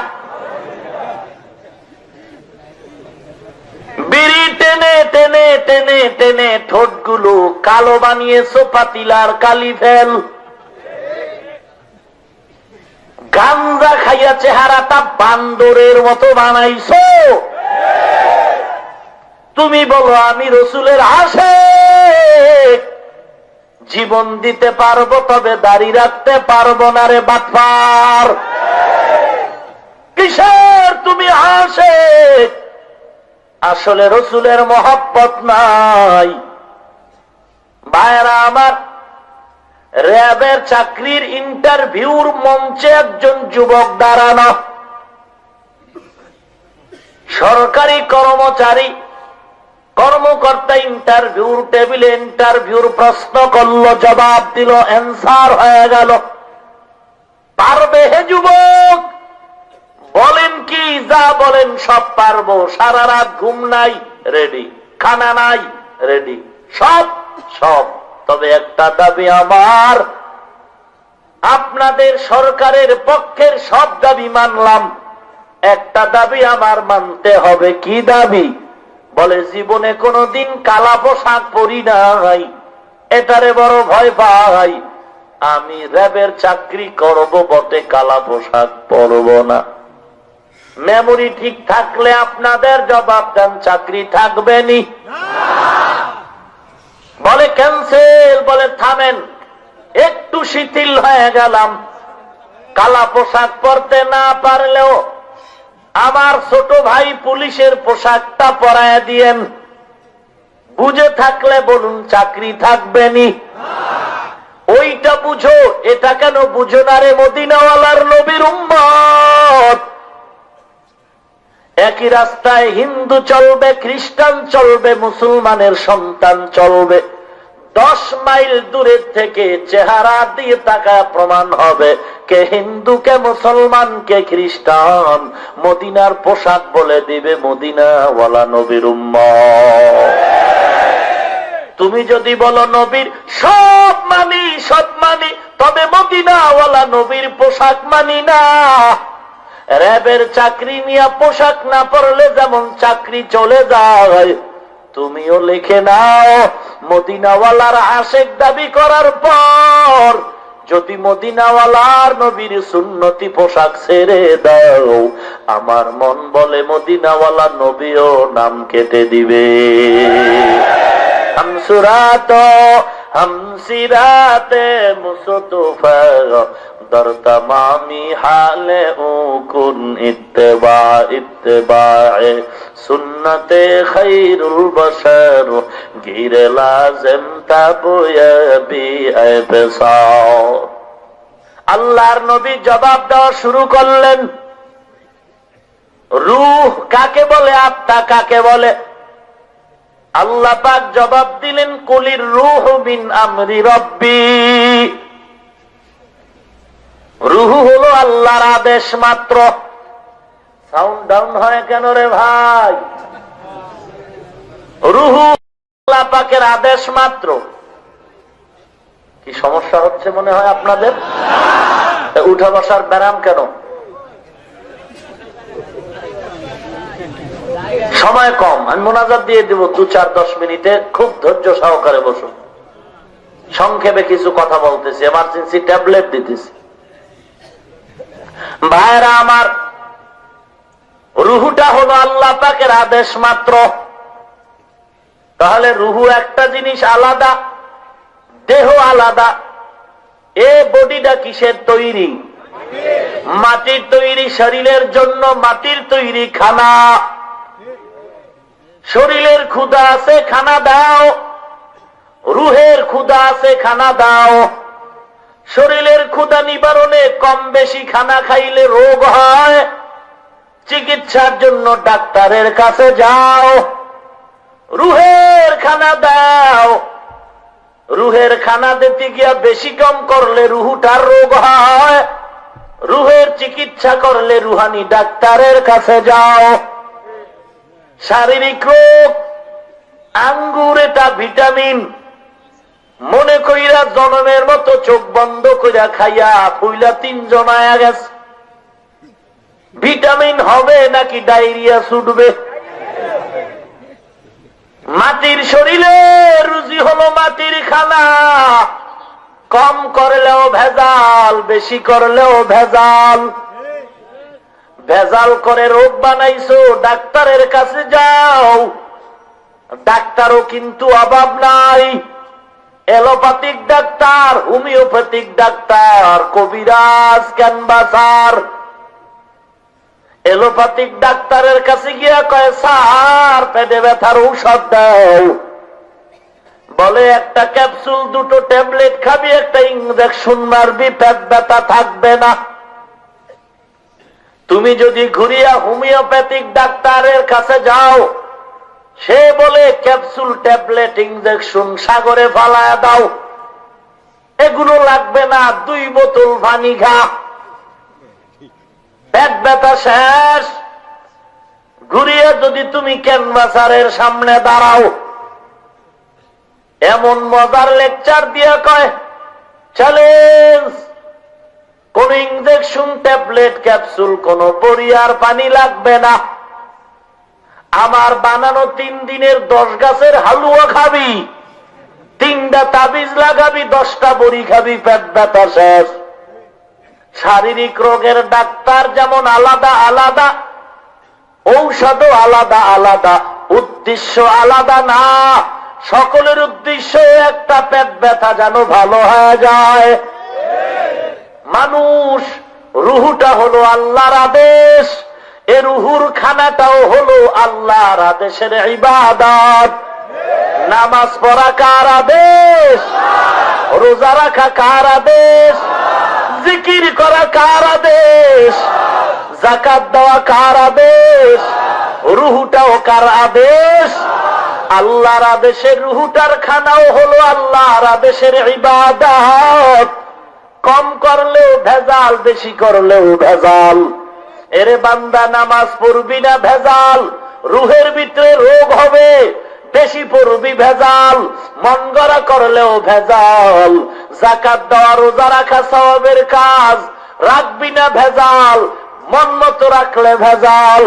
Speaker 1: বিড়ি টেনে টেনে টেনে টেনে ঠোঁটগুলো কালো বানিয়েছো পাতিলার কালি ফেল। গাঞ্জা খাইয়া চেহারাটা বান্দরের মতো বানাইছো। তুমি বলো আমি রসুলের আশিক, জীবন দিতে পারবো তবে দাড়ি রাখতে পারবো না রে বাটপার। কিসের তুমি আশিক? আসলে রসুলের মহব্বত নাই। ভাইরা আমার, র্যাবের চাকরির ইন্টারভিউর মঞ্চে একজন যুবক দাঁড়ানো, সরকারি কর্মচারী কর্মকর্তা ইন্টারভিউর টেবিলে ইন্টারভিউর প্রশ্ন করলো, জবাব দিল, অ্যান্সার হয়ে গেল। পারবে হে যুবক? বলেন কি? যা বলেন সব পারবো। সারা রাত ঘুম নাই, রেডি। খানা নাই, রেডি। সব সব। তবে একটা দাবি আমার, আপনাদের সরকারের পক্ষের সব দাবি মানলাম, একটা দাবি আমার মানতে হবে। কি দাবি? বলে জীবনে কোনোদিন কালা পোশাক পরি নাই, এটারে বড় ভয় পাই। আমি র্যাবের চাকরি করব বটে, কালা পোশাক পরব না। মেমোরি ঠিক থাকলে আপনাদের জবাব দেন, চাকরি থাকবে নি? বলে ক্যান্সেল। বলে থামেন, একটু শিথিল হয়ে গেলাম। কালা পোশাক পরতে না পারলেও আমার ছোট ভাই পুলিশের পোশাকটা পরায় দিয়েন। বুঝে থাকলে বলুন, চাকরি থাকবে নি? ওইটা বুঝো, এটা কেন বুঝো না রে মদিনাওয়ালার নবীর উম্মত? একই রাস্তায় হিন্দু চলবে, খ্রিস্টান চলবে, মুসলমানের সন্তান চলবে। 10 মাইল দূরের থেকে চেহারা দিয়ে তাকায় প্রমাণ হবে কে হিন্দু, কে মুসলমান, কে খ্রিস্টান। মদিনার পোশাক বলে দিবে মদিনাওয়ালা নবীর উম্মত। তুমি যদি বলো নবীর সব মানি, সব মানি, তবে মদিনাওয়ালা নবীর পোশাক মানি না। র্যাবের চাকরি নিয়ে পোশাক না পরলে যেমন চাকরি চলে যায়, তুমিও লিখে নাও, মদিনাওয়ালার আশিক দাবি করার পর যদি মদিনাওয়ালার নবীর সুন্নতি পোশাক ছেড়ে দাও, আমার মন বলে মদিনাওয়ালা নবীও নাম কেটে দিবে। হামসুরাত হামসিরাতে মুস্তফা দর তমামি হালে উকুন ইত্তেবা ইত্তেবায়ে সুন্নতে খায়রুল বশর গিরে লাজিম তাবুয়াবি আবসাও। আল্লাহর নবী জবাব দেওয়া শুরু করলেন, রূহ কাকে বলে, আত্মা কাকে বলে? আল্লাহ পাক জবাব দিলেন, কুলির রূহ মিন আমরি রব্বি। রূহ হলো আল্লাহর আদেশ মাত্র। সাউন্ড ডাউন হয় কেন রে ভাই? রূহ আল্লাহ পাকের আদেশ মাত্র। কি সমস্যা হচ্ছে মনে হয় আপনাদের? উঠা বসার ব্যারাম কেন? সময় কম, আমি মোনাজাত দিয়ে দেব 2-4-10 মিনিটে, খুব ধৈর্য সহকারে বসুন। সংক্ষেপে কিছু কথা বলতেছি, এমার্জেন্সি ট্যাবলেট দিতেছি। ভাইরা আমার, রুহুটা হলো আল্লাহ পাকের আদেশ মাত্র। তাহলে রুহু একটা জিনিস আলাদা, দেহ আলাদা। এ বডিটা কিসের তৈরি? মাটির তৈরি শরীরের জন্য মাটির তৈরি খানা। শরীরের ক্ষুধা আছে, খানা দাও। রুহের ক্ষুধা আছে, খানা দাও। শরীরের ক্ষুধা নিবারণে কম বেশি খানা খাইলে রোগ হয়, চিকিৎসার জন্য ডাক্তারের কাছে যাও। রুহের খানা দাও। রুহের খানা দিতে গিয়া বেশি কম করলে রুহুটার রোগ হয়, রুহের চিকিৎসা করলে রুহানি ডাক্তারের কাছে যাও। শারীরিক রোগ, আঙ্গুর এটা ভিটামিন। মনে কইরা জনমের মতো চোখ বন্ধ কইরা খাইয়া ফুইলা 3 জন আয়া গেছে। ভিটামিন হবে নাকি ডায়রিয়া ছুটবে? মাটির শরীরে রুজি হলো মাটির খানা। কম করলেও ভেজাল, বেশি করলেও ভেজাল। ভেজাল করে রোগ বানাইছো, ডাক্তারের কাছে যাও। ডাক্তারও কিন্তু অভাব নাই। এলোপ্যাথিক ডাক্তার, হোমিওপ্যাথিক ডাক্তার, কবিরাজ, ক্যানভাসার। এলোপ্যাথিক ডাক্তারের কাছে গিয়া কয়, স্যার পেটে ব্যথার ঔষধ দাও। বলে একটা ক্যাপসুল, 2টো ট্যাবলেট খাবি, একটা ইনজেকশন মারবি, পেট ব্যথা থাকবে না। তুমি যদি ঘুরিয়া হোমিওপ্যাথিক ডাক্তারের কাছে যাও, সে বলে ক্যাপসুল, ট্যাবলেট, ইনজেকশন সাগরে ফালায়া দাও, এগুলো লাগবে না, 2 বোতল পানি খা, পেট ব্যথা শেষ। ঘুরিয়ে যদি তুমি ক্যানভাসারের সামনে দাঁড়াও, এমন মজার লেকচার দিয়ে কয়, চ্যালেঞ্জ, কোন ইনজেকশন, ট্যাবলেট, ক্যাপসুল, কোন পরিয়ার পানি লাগবে না। আমার বানানো 3 দিনের 10 গাছের হালুয়া খাবি, 3টা তাবিজ লাগাবি, 10টা বড়ি খাবি, পেট ব্যথা শেষ। শারীরিক রোগের ডাক্তার যেমন আলাদা আলাদা, ঔষধও আলাদা আলাদা, উদ্দেশ্য আলাদা না। সকলের উদ্দেশ্য একটা, পেট ব্যথা যেন ভালো হয়ে যায়। মানুষ রুহুটা হলো আল্লাহর আদেশ, এ রুহুর খানাটাও হলো আল্লাহর আদেশের ইবাদত। নামাজ পড়া কার আদেশ? রোজা রাখা কার আদেশ? জিকির করা কার আদেশ? যাকাত দেওয়া কার আদেশ? রুহুটাও কার আদেশ? আল্লাহর আদেশের। রুহুটার খানাও হলো আল্লাহর আদেশের ইবাদত। কম করলেও ভেজাল, বেশি করলেও ভেজাল। এরে বান্দা, নামাজ পড়বি না ভেজাল, রুহের ভিতরে রোগ হবে। বেশি পড়বি ভেজাল, মন গড়া করলেও ভেজাল। যাকাত দেওয়া, রোজা রাখা সওয়াবের কাজ, রাখবি না ভেজাল, মন মতো রাখলে ভেজাল।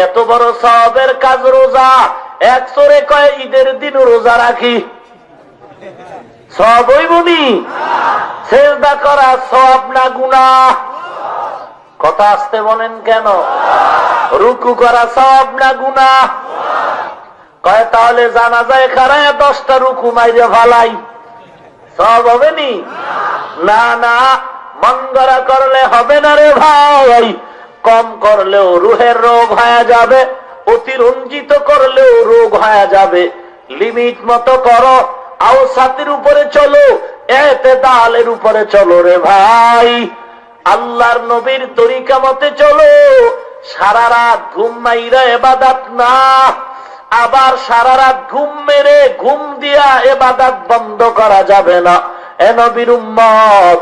Speaker 1: এত বড় সওয়াবের কাজ রোজা, এক চোরে কয় ঈদের দিন রোজা রাখি, সওয়াব হইবনি? সিজদা করা সওয়াব না গুনাহ? কথা আসতে বলেন কেন? রুকু করা সওয়াব না গুনাহ? কয় তাহলে জানাজায় খারায় 10টা রুকু মাইরে ফালাই, সওয়াব হবে নি? না না, মন গড়া করলে হবে না রে ভাই। কম করলেও রুহের রোগ হয়ে যাবে, অতিরঞ্জিত করলেও রোগ হয়ে যাবে। লিমিট মতো করো, আওসাতের উপরে চলো, এতেদালের উপরে চলো রে ভাই। আল্লাহর নবীর তরিকা মতে চলো। সারা রাত ঘুম মাইরা ইবাদত না, আবার সারা রাত ঘুম মেরে ঘুম দিয়া ইবাদত বন্ধ করা যাবে না। এ নবীর উম্মত,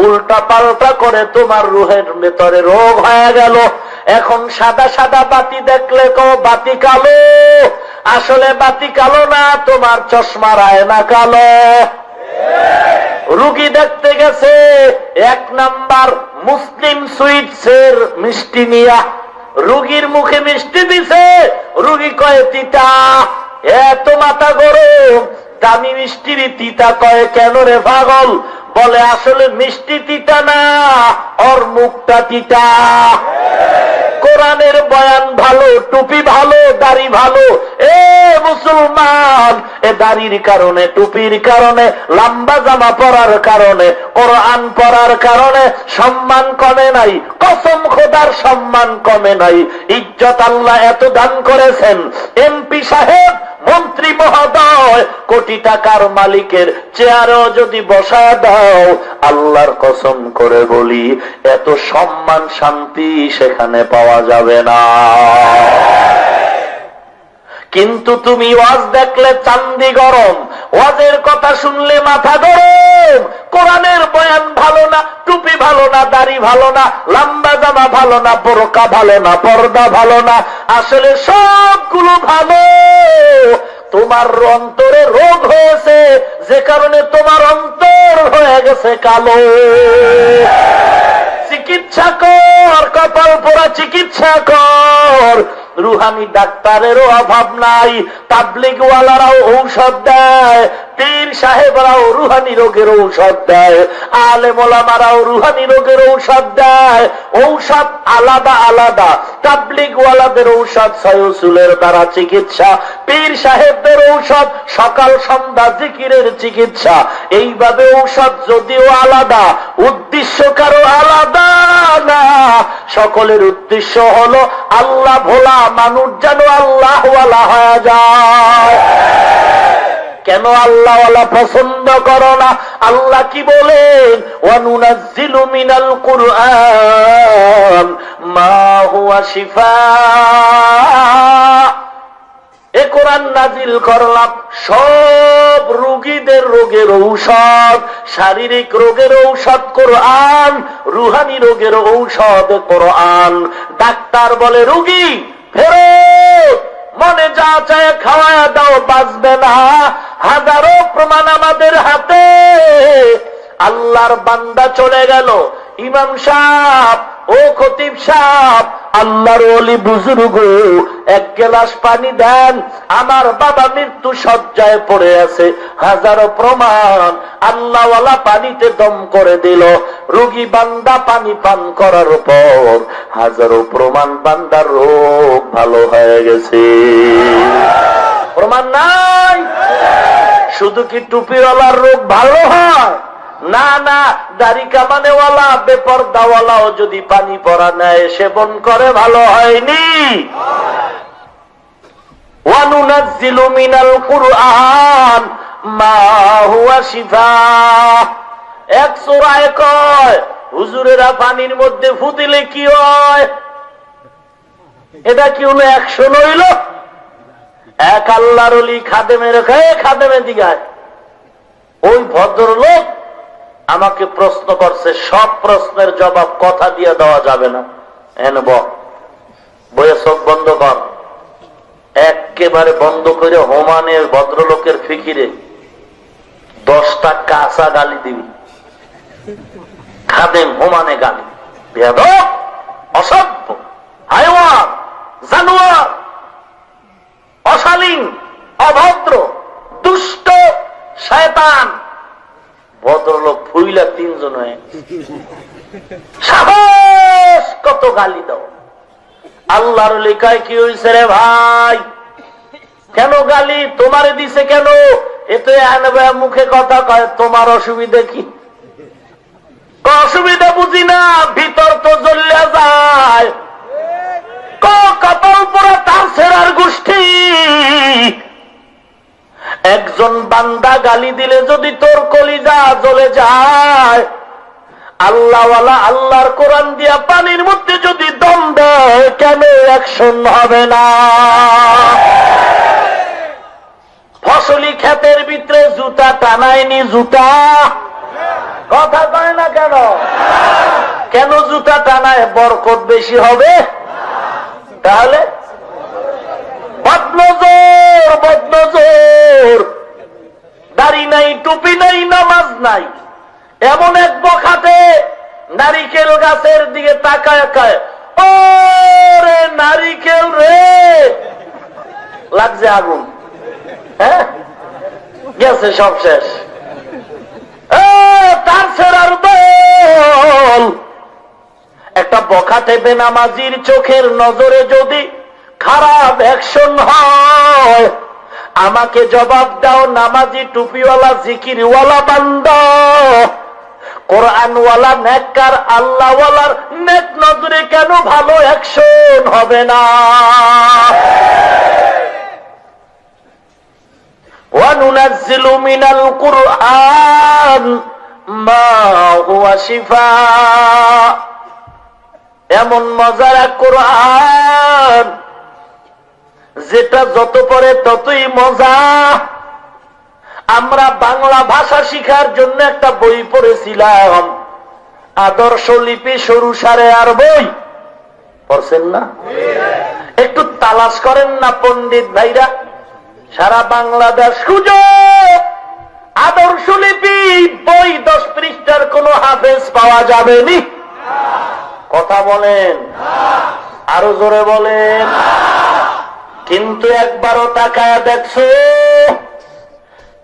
Speaker 1: উল্টা পাল্টা করে তোমার রুহের ভেতরে রোগ হয়ে গেল। এখন সাদা সাদা বাতি দেখলে কো বাতি কালো, আসলে বাতি কালো না, তোমার চশমার আয়না কালো। রুগী দেখতে গেছে 1 নাম্বার মুসলিম সুইটসের মিষ্টি নিয়া, রুগীর মুখে মিষ্টি দিছে, রুগী কয় তিতা। এত মাথা গরম, দামি মিষ্টির তিতা কয় কেন রে পাগল? বলে আসলে মিষ্টি তিতা না, ওর মুখটা তিতা। কোরআনের বয়ান ভালো, টুপি ভালো, দাড়ি ভালো, এ মুসলমান, এ দাড়ির কারণে, টুপির কারণে, লম্বা জামা পরার কারণে, কোরআন পড়ার কারণে সম্মান কমে নাই। কসম খোদার সম্মান কমে নাই। ইজ্জত আল্লাহ এত দান করেছেন। এমপি সাহেব, মন্ত্রী মহোদয়, কোটি টাকার মালিকের চেয়ারেও যদি বসায় দাও, আল্লাহর কসম করে বলি এত সম্মান শান্তি সেখানে পাওয়া যাবে না। কিন্তু তুমি ওয়াজ দেখলে চান্দি গরম, ওয়াজের কথা শুনলে মাথা গরম। কোরআনের বয়ান ভালো না, টুপি ভালো না, দাড়ি ভালো না, লম্বা জামা ভালো না, বোরকা ভালো না, পর্দা ভালো না, আসলে সবগুলো ভালো। তোমার অন্তরে রোগ হয়েছে, যে কারণে তোমার অন্তর হয়ে গেছে কালো। চিকিৎসা কর, কপাল পোড়া চিকিৎসা কর। রুহানি ডাক্তারেরও অভাব নাই, তাবলিগওয়ালারাও ঔষধ দেয়, পীর সাহেবরাও রুহানি রোগের ঔষধ দেয়, আলেম ওলামারাও রুহানি রোগের ঔষধ দেয়। ঔষধ আলাদা আলাদা। তাবলিগওয়ালাদের ঔষধ সয়সুলের দ্বারা চিকিৎসা, পীর সাহেবদের ঔষধ সকাল সন্ধ্যা জিকিরের চিকিৎসা। এইভাবে ঔষধ যদিও আলাদা, উদ্দেশ্য কারো আলাদা না। সকলের উদ্দেশ্য হলো আল্লাহ ভোলা, মানুষ যেন আল্লাহওয়ালা হয়ে যায়। কেন আল্লাহওয়ালা পছন্দ করো না? আল্লাহ কি বলেন? ওয়ানুনাজ্জিলু মিনাল কুরআন মা হুয়া শিফা। এ কোরআন নাজিল করলাম সব রোগীদের রোগের ঔষধ। শারীরিক রোগের ঔষধ কোরআন, রুহানি রোগের ঔষধ কোরআন। ডাক্তার বলে রোগী ফেরত, মনে যা চায় খাওয়া দাও, বাঁচবে না। হাজারো প্রমাণ আমাদের হাতে। আল্লাহর বান্দা চলে গেল, ইমাম সাহেব, ও খতিব সাহেব, আল্লাহর ওলি বুজুর্গ, এক গ্লাস পানি দেন, আমার বাবা মৃত্যু শয্যায় পড়ে আছে। হাজারো প্রমাণ, আল্লাহওয়ালা পানিতে দম করে দিল। রোগী বান্দা পানি পান করার পর হাজারো প্রমাণ, বান্দার রোগ ভালো হয়ে গেছে। প্রমাণ নাই? শুধু কি টুপিওয়ালার রোগ ভালো হয়? না না, দাড়ি কামানেওয়ালা, বেপরদাওয়ালাও যদি পানি পড়া নেয়, সেবন করে, ভালো হয়নি। ওয়ানুনাজ্জিলু মিনাল কুরআন মা হুয়া শিফা। এক সূরায় কয় হুজুরেরা পানির মধ্যে ফু দিলে কি হয়? এটা কি হলো 100 হইল? এক আল্লাহর ওলি খাদেমের খাদেমের দিগায়, ওই ভদ্রলোক আমাকে প্রশ্ন করছে। সব প্রশ্নের জবাব কথা দিয়ে দেওয়া যাবে না। বইয়ে চোখ বন্ধ কর, একেবারে বন্ধ করে হোমানের ভদ্রলোকের ফিকিরে 10টা কাঁচা গালি দিবি। খাদেম হোমানে গালি, বেয়াদব, অসভ্য, হায়ওয়ান, জানোয়ার, অশালীন, অভদ্র, দুষ্ট, শয়তান। ভদ্রলোক ফুইলা 3 জন হয়ে সাহস কত গালি দাও। আল্লাহর লেখায় কি হয়েছে রে ভাই? কেন গালি তোমারে দিছে? কেন এতে মুখে কথা কয়, তোমার অসুবিধা কি? অসুবিধা বুঝি না, ভিতর তো জ্বলিয়া যায়। কপাল পোড়া তার ছেড়ার গোষ্ঠী। একজন বান্দা গালি দিলে যদি তোর কলিজা জ্বলে যায়, আল্লাহওয়ালা আল্লাহর কোরআন দিয়া পানির মধ্যে যদি দম দেয়, কেন অ্যাকশন হবে না? ফসলি ক্ষেতের ভিতরে জুতা টানায়নি? জুতা কথা কয় না কেন? কেন জুতা টানায়? বরকত বেশি হবে। তাহলে বদনজর, বদনজর, দাড়ি নাই, টুপি নাই, নামাজ নাই, এমন এক বখাতে নারিকেল গাছের দিকে তাকায় কায়, ও রে নারিকেল রে, লাগছে আগুন, হ্যাঁ গেছে সব শেষ। তার ছেড়ার দল। একটা বখাতে বেনামাজির চোখের নজরে যদি খারাপ অ্যাকশন হয়, আমাকে জবাব দাও, নামাজি টুপিওয়ালা জিকিরওয়ালা বান্দা, কোরআনওয়ালা নেককার আল্লাহওয়ালার নেক নজরে কেন ভালো অ্যাকশন হবে না? وَنُنَزِّلُ مِنَ الْقُرْآنِ مَا هُوَ شِفَاءٌ, এমন মজার কোরআন যেটা যত পড়ে ততই মজা। আমরা বাংলা ভাষা শিখার জন্য একটা বই পড়েছিলাম, আদর্শ লিপি সরু সারে আর বই পড়ছেন না? একটু তালাশ করেন না পণ্ডিত ভাইরা, সারা বাংলাদেশ সুযোগ আদর্শ লিপি বই 10 পৃষ্ঠার কোন হাফেজ পাওয়া যাবে নি? কথা বলেন, আরো জোরে বলেন। কিন্তু একবারও তাকায় দেখছো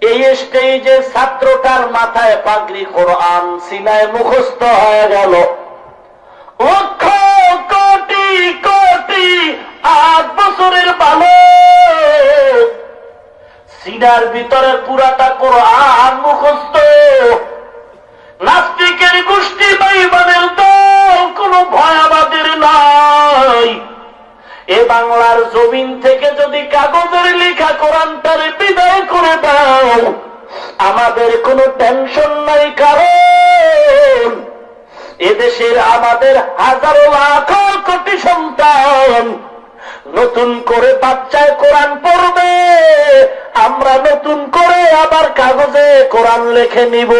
Speaker 1: এই স্টেজে ছাত্রটার মাথায় পাগড়ি, কোরআন সিনায় মুখস্থ হয়ে গেল, লক্ষ কোটি কোটি 8 বছরের বালক, সিনার ভিতরে পুরাটা কোরআন মুখস্থ। নাস্তিকের গোষ্ঠী বেঈমানের দল, কোন ভয়াবাদের নাই। এ বাংলার জমিন থেকে যদি কাগজের লেখা কোরআনটারে বিদায় করে দাও, আমাদের কোনো টেনশন নাই, কারণ এদেশের আমাদের হাজারো লাখ কোটি সন্তান নতুন করে বাচ্চায় কোরআন পড়বে, আমরা নতুন করে আবার কাগজে কোরআন লিখে নিব।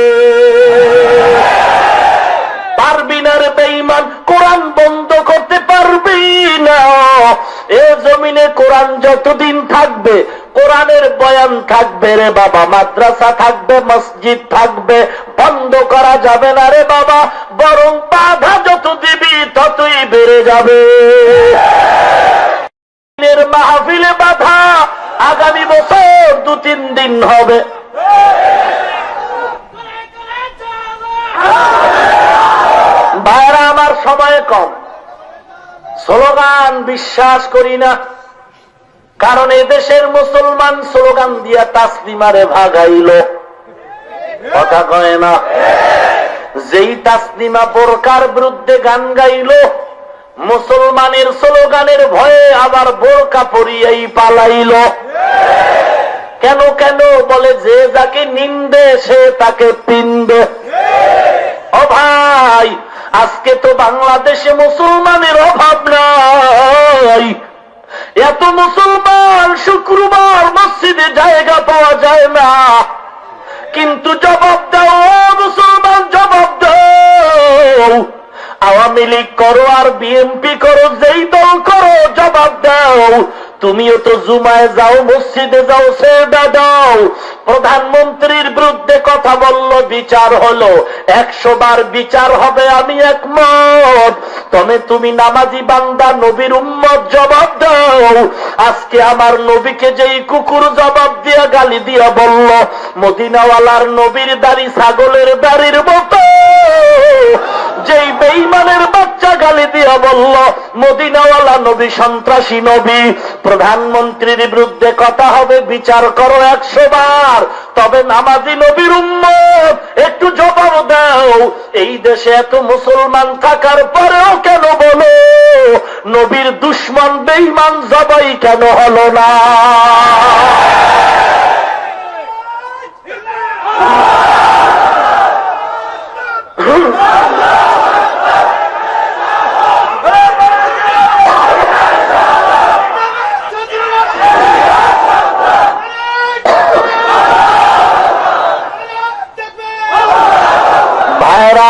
Speaker 1: পারবি না রে বেঈমান, কোরআন বন্ধ করতে পারবি না। এ জমিনে কোরআন যতদিন থাকবে, কোরআনের বয়ান থাকবে রে বাবা, মাদ্রাসা থাকবে, মসজিদ থাকবে, বন্ধ করা যাবে না রে বাবা, বরং বাধা যত দিবি ততই বেড়ে যাবে। মাহফিলে বাধা আগামী বছর 2-3 দিন হবে। ভাইরা আমার, সময় কম, স্লোগান বিশ্বাস করি না, কারণ এদেশের মুসলমান স্লোগান দিয়া তাসলিমারে ভাগাইল। কথা কয় না? যেই তাসলিমা বোরকার বিরুদ্ধে গান গাইল, মুসলমানের স্লোগানের ভয়ে আবার বোরকা পরিয়াই পালাইল। কেন কেন বলে, যে যাকে নিন্দে সে তাকে পিন্দে। ও ভাই, আজকে তো বাংলাদেশে মুসলমানের অভাব নাই। এত মুসলমান, শুক্রবার মসজিদে জায়গা পাওয়া যায় না। কিন্তু জবাব দাও মুসলমান, জবাব দাও। আওয়ামী লীগ করো আর বিএনপি করো, যেই দল করো, জবাব দাও। তুমিও তো জুমায় যাও, মসজিদে যাও, সেজদা দাও। প্রধানমন্ত্রীর বিরুদ্ধে কথা বলল, বিচার হলো, 100 বার বিচার হবে, আমি একমত। তবে তুমি নামাজি বান্দা, নবীর উম্মত, জবাব দাও। আজকে আমার নবীকে যেই কুকুর জবাব দিয়া গালি দিয়া বলল, মদিনাওয়ালার নবীর দাড়ি ছাগলের দাড়ির মতো, যেই বেঈমানের বাচ্চা গালি দিয়া বলল মদিনাওয়ালা নবী সন্ত্রাসী নবী, প্রধানমন্ত্রীর বিরুদ্ধে কথা হবে, বিচার করো 100 বার। তবে নামাজি নবীর উম্মত, একটু জবাব দাও। এই দেশে এত মুসলমান থাকার পরেও কেন বলো নবীর দুশমন বেঈমান জবাই কেন হলো না?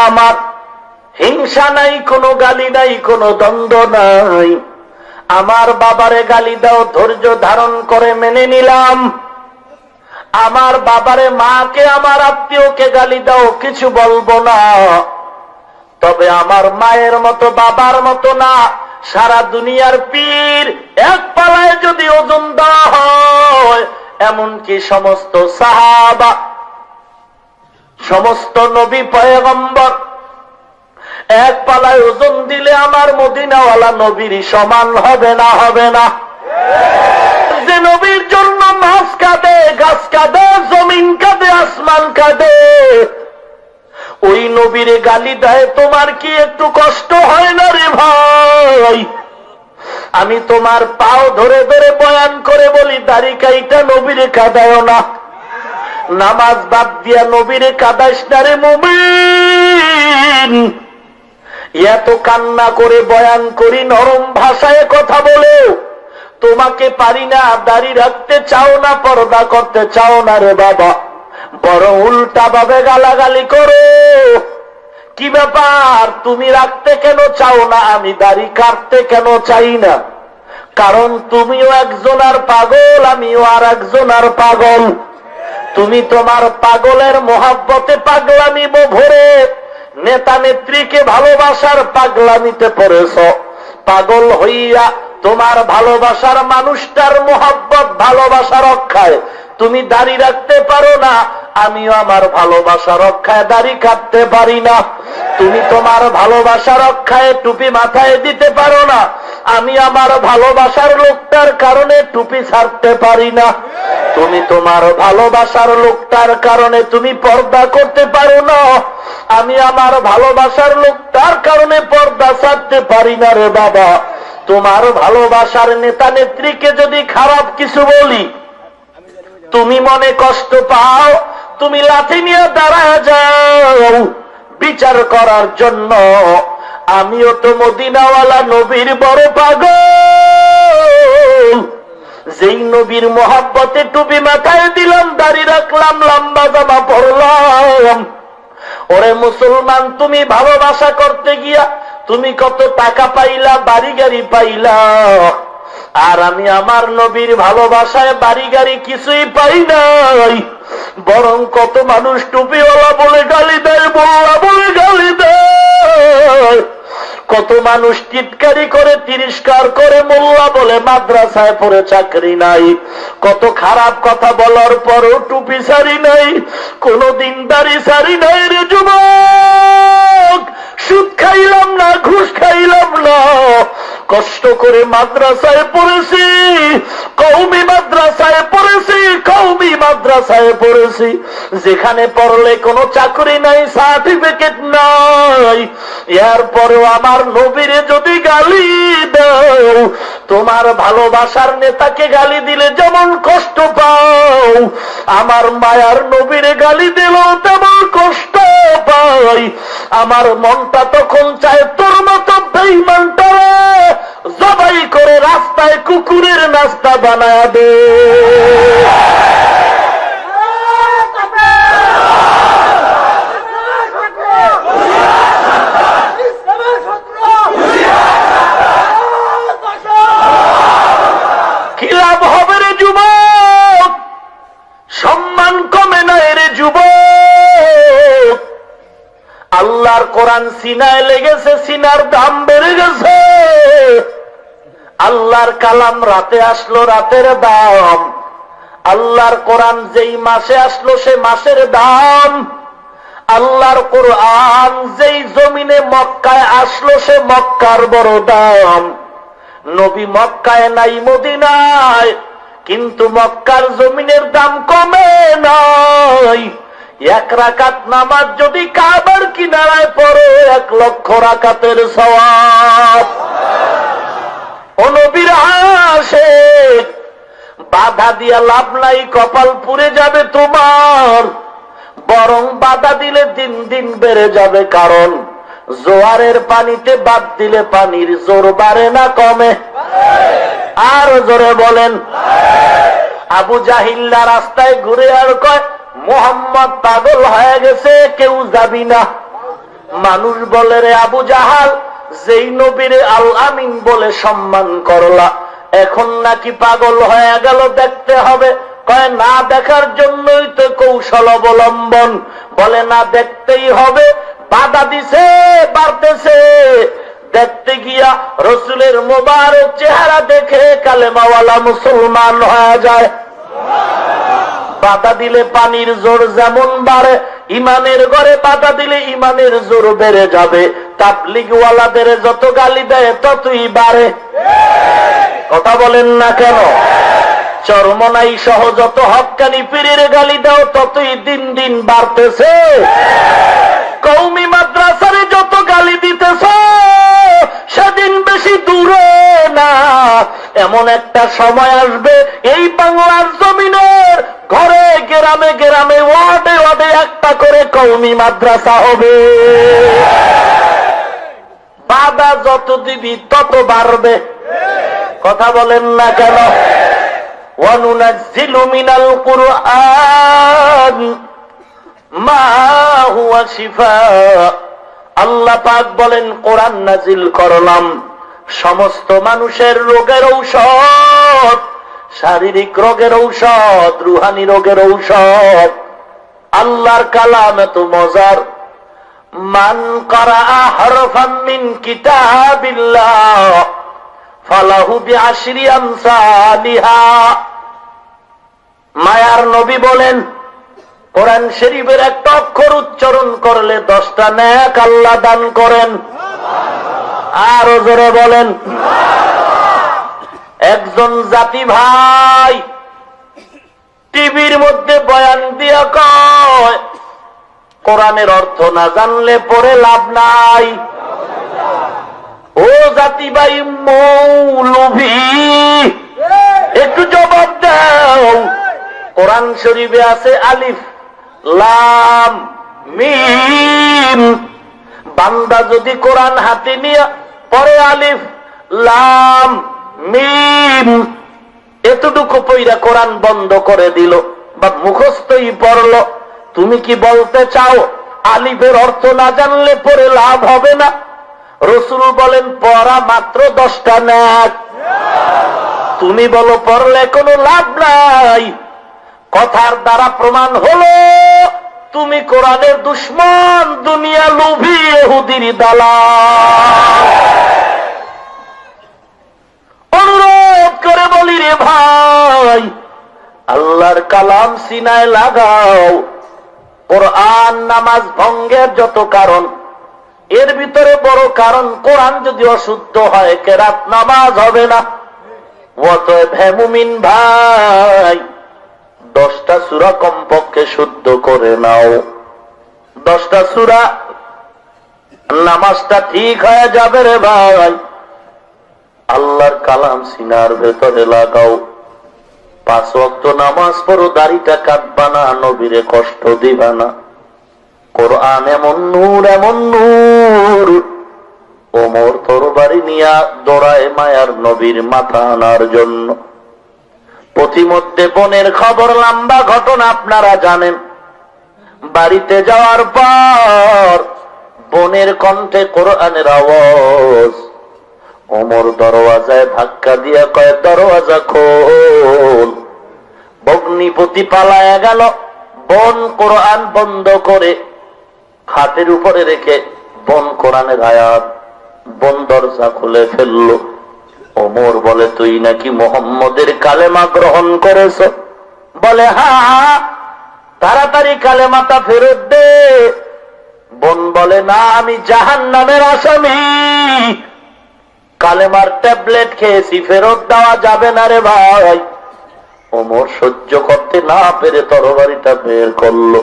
Speaker 1: আমার হিংসা নাই, কোনো গালি নাই, কোনো দ্বন্দ্ব নাই। আমার বাবারে গালি দাও, ধৈর্য ধারণ করে মেনে নিলাম। আমার বাবারে, মাকে, আমার আত্মীয়কে গালি দাও, কিছু বলবো না। তবে আমার মায়ের মতো, বাবার মতো না। সারা দুনিয়ার পীর এক পালায় যদি ওজন দেওয়া হয়, এমনকি সমস্ত সাহাবা, সমস্ত নবী পয়গম্বর এক পালায় ওজন দিলে আমার মদিনাওয়ালা নবীর সমান হবে না? হবে না? যে নবীর জন্য মাছ কাঁদে, ওই নবীরে গালি দেয়, তোমার কি একটু কষ্ট হয় না রে ভাই? আমি তোমার পাও ধরে ধরে বয়ান করে বলি, দাড়ি কাইটা নবীরে কাঁদায় না, নামাজ বাদ দিয়া নবীরে কাঁদাইস না রে মুমিন। এত কান্না করে বয়ান করি, নরম ভাষায় কথা বলে, তোমাকে পারি না, দাড়ি রাখতে চাও না, পর্দা করতে চাও না রে বাবা, বড় উল্টা ভাবে গালাগালি করো। কি ব্যাপার, তুমি রাখতে কেন চাও না, আমি দাড়ি কাটতে কেন চাই না? কারণ তুমিও একজনার পাগল, আমিও আর একজনার পাগল। তুমি তোমার পাগলের মোহাব্বতে পাগলামি ভরে নেতা নেত্রীকে ভালোবাসার পাগলামিতে পড়েছ। পাগল হইয়া তোমার ভালোবাসার মানুষটার মোহাব্বত ভালোবাসা রক্ষায় তুমি দাড়ি রাখতে পারো না, আমিও আমার ভালোবাসা রক্ষায় দাড়ি কাটতে পারি না। তুমি তোমার ভালোবাসা রক্ষায় টুপি মাথায় দিতে পারো না, আমি আমার ভালোবাসার লোকটার কারণে টুপি ছাড়তে পারি না। তুমি তোমার ভালোবাসার লোকটার কারণে তুমি পর্দা করতে পারো না, আমি আমার ভালোবাসার লোকটার কারণে পর্দা ছাড়তে পারি না রে বাবা। তোমার ভালোবাসার নেতা নেত্রীকে যদি খারাপ কিছু বলি, তুমি মনে কষ্ট পাও, তুমি লাঠি নিয়ে দাঁড়ায় যাও বিচার করার জন্য। আমিও তো মদিনাওয়ালা নবীর বড় পাগল, যেই নবীর মোহাব্বতে টুপি মাথায় দিলাম, দাড়ি রাখলাম, লম্বা জামা পরলাম। ওরে মুসলমান, তুমি ভালোবাসা করতে গিয়া তুমি কত টাকা পাইলা, বাড়ি গাড়ি পাইলা, আর আমি আমার নবীর ভালোবাসায় বাড়ি গাড়ি কিছুই পাই নাই। বরং কত মানুষ টুপিওয়ালা বলে গালি দেয়, মোল্লা বলে গালি দেয়, কত মানুষ টিটকারি করে তিরস্কার করে, মোল্লা বলে মাদ্রাসায় পড়ে চাকরি নাই, কত খারাপ কথা বলার পরও টুপি সারি নাই, কোনদিন দাড়ি সারি নাই রে যুবক। সুদ খাইলাম না, ঘুষ খাইলাম না, কষ্ট করে মাদ্রাসায় পড়েছি, কওমি মাদ্রাসায় পড়েছি, কওমি মাদ্রাসায় পড়েছি, যেখানে পড়লে কোনো চাকরি নাই, সার্টিফিকেট নাই, এরপরেও আমার নবীরে যদি গালি দাও, তোমার ভালোবাসার নেতাকে গালি দিলে যেমন কষ্ট পাও, আমার মায়ার নবীরে গালি দিলেও তেমন কষ্ট পাই। আমার মনটা তখন চায় তোর মতো বেঈমানটারে জবাই করে রাস্তায় কুকুরের নাস্তা বানায় দে। কি লাভ হবে রে যুবক? সম্মান কমে নাই রে যুবক। আল্লাহর কোরআন সিনায় লেগেছে, সিনার দাম বেড়ে গেছে। আল্লাহর কালাম রাতে আসলো, রাতের দাম। আল্লাহর কোরআন যেই মাসে আসলো, সে মাসের দাম। আল্লাহর কোরআন যেই জমিনে মক্কায় আসলো, সে মক্কার বড় দাম। নবী মক্কায় নাই, মদিনায়, কিন্তু মক্কার জমিনের দাম কমে নাই। এক রাকাত নামাজ যদি কাবার কিনারায় পড়ে, 1 লক্ষ রাকাতের সওয়াব। ও নবীর আশিক, বাধা দিয়া লাভ নাই, কপাল পুড়ে যাবে তোমার। বরং বাধা দিলে দিন দিন বেড়ে যাবে, কারণ জোয়ারের পানিতে বাদ দিলে পানির জোর বাড়ে না কমে? আর জোরে বলেন। আবু জাহিল্লা রাস্তায় ঘুরে আর কয়, মুহাম্মদ পাগল হয়ে গেছে, কেউ যাবি না। মানুষ বলে, রে আবু জাহাল, যেই নবীরে আল আমিন বলে সম্মান করলা, এখন নাকি পাগল হয়ে গেল, দেখতে হবে। কয়, না দেখার জন্যই তো কৌশল অবলম্বন। বলে, না দেখতেই হবে। বাধা দিছে, বাড়তেছে। দেখতে গিয়া রসুলের মোবারক চেহারা দেখে কালেমাওয়ালা মুসলমান হয়ে যায়। বাধা দিলে পানির জোর যেমন বাড়ে, ইমানের ঘরে বাধা দিলে ইমানের জোর বেড়ে যাবে। তাবলীগওয়ালাদের যত গালি দেয় ততই বাড়ে। কথা বলেন না কেন? চরমনাই সহ যত হক্কানি পীরের গালি দাও ততই দিন দিন বাড়তেছে। কওমি মাদ্রাসারে যত গালি দিতেছ সেদিন বেশি দূরে না। এমন একটা সময় আসবে এই বাংলার জমিনের ঘরে গ্রামে গ্রামে ওয়ার্ডে ওয়ার্ডে একটা করে কওমি মাদ্রাসা হবে। বাধা যত দিবি তত বাড়বে। কথা বলেন না কেন? ওয়ানুনাজ্জিলু মিনাল কুরআন মা হুয়া শিফা। আল্লাহ পাক বলেন কোরআন নাজিল করলাম সমস্ত মানুষের রোগের ঔষধ, শারীরিক রোগের ঔষধ, রুহানি রোগের ঔষধ। আল্লাহর কালাম এত মজার। মান ক্বারাআ হারফাম মিন কিতাবিল্লাহ ফালাহু বিআশরি আমসালিহা। মায়ার নবী বলেন কোরআন শরীফের একটা অক্ষর উচ্চারণ করলে 10টা নেক আল্লাহ দান করেন। আরো জোরে বলেন। একজন জাতি ভাই টিভির মধ্যে বয়ান দিয়া কয় কোরআনের অর্থ না জানলে পরে লাভ নাই। ও জাতি ভাই মৌলভী একটু জবাব দাও। কোরআন শরীফে আছে আলিফ লাম মিম। বান্দা যদি কোরআন হাতে নিয়ে পরে আলিফ লাম মিম এতটুকু পইরা কোরআন বন্ধ করে দিল বা মুখস্থই পড়লো, তুমি কি বলতে চাও আলিফের অর্থ না জানলে পরে লাভ হবে না? রাসূল বলেন পড়া মাত্র 10টা নেক। তুমি বলো পড়লে কোনো লাভ নাই। কথার দ্বারা প্রমাণ হলো তুমি কোরআনের দুশমন, দুনিয়া লোভী, ইহুদির দালাল। অনুরোধ করে বলি রে ভাই, আল্লাহর কালাম সিনায় লাগাও। কোরআন নামাজ ভঙ্গের যত কারণ এর ভিতরে বড় কারণ কোরআন যদি অশুদ্ধ হয় কেরাত নামাজ হবে না। অতএব হে মুমিন ভাই 10টা সূরা কমপক্ষে শুদ্ধ করে নাও। 10টা সূরা নামাজটা ঠিক হয়ে যাবে রে ভাই। আল্লাহর কালাম সিনার ভেতরে লাগাও। 5 ওয়াক্ত নামাজ পড়ো, দাড়িটা কাটবা না, নবীরে কষ্ট দিবা না। কোরআন এমন নূর, এমন নূর। ওমর তরবারি নিয়া দৌড়ায় মায়ার নবীর মাথা আনার জন্য। পথিমধ্যে বনের খবর, লম্বা ঘটনা আপনারা জানেন। বাড়িতে যাওয়ার পর বনের কণ্ঠে কোরআনের আওয়াজ। ওমর দরওয়াজায় ধাক্কা দিয়া কয় দরওয়াজা খোল। ভগ্নিপতি পালায়া গেল। বন কোরআন বন্ধ করে খাটের উপরে রেখে বন কোরআনের আয়াত, বন দরজা খুলে ফেলল। ওমর বলে তুই নাকি মুহাম্মদের কালেমা গ্রহণ করেছ? বলে হ্যাঁ। তাড়াতাড়ি কালেমাটা ফেরত দে। বন বলে না, আমি জাহান্নামের আসামি, কালেমার ট্যাবলেট খেয়েছি, ফেরত দেওয়া যাবে না রে ভাই। ওমর সহ্য করতে না পেরে তরবারিটা বের করলো।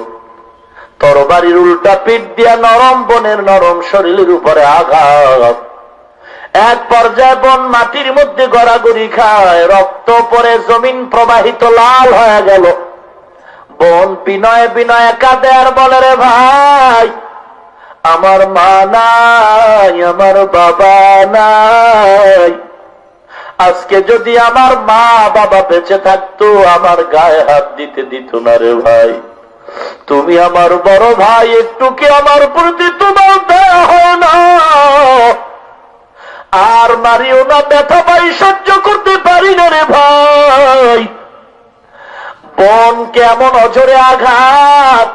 Speaker 1: তরবারির উল্টা পিঠ দিয়া নরম বনের নরম শরীরের উপরে আঘাত। এক পর্যায়ে বন মাটির মধ্যে গড়াগড়ি খায়, রক্ত পরে জমিন প্রবাহিত লাল হয়ে গেল। বন বিনয়ে বিনয়ে কাঁদে আর বলে রে ভাই আমার মা নাই, আমার বাবা নাই। আজকে যদি আমার মা বাবা বেঁচে থাকতো আমার গায়ে হাত দিতে দিত না রে ভাই। তুমি আমার বড় ভাই, একটু কি আমার প্রতি তোমার দয়া হয় না? আর মারিও না, ব্যথা পাই সহ্য করতে পারি না রে ভাই। বন কেমন অজরে আঘাত।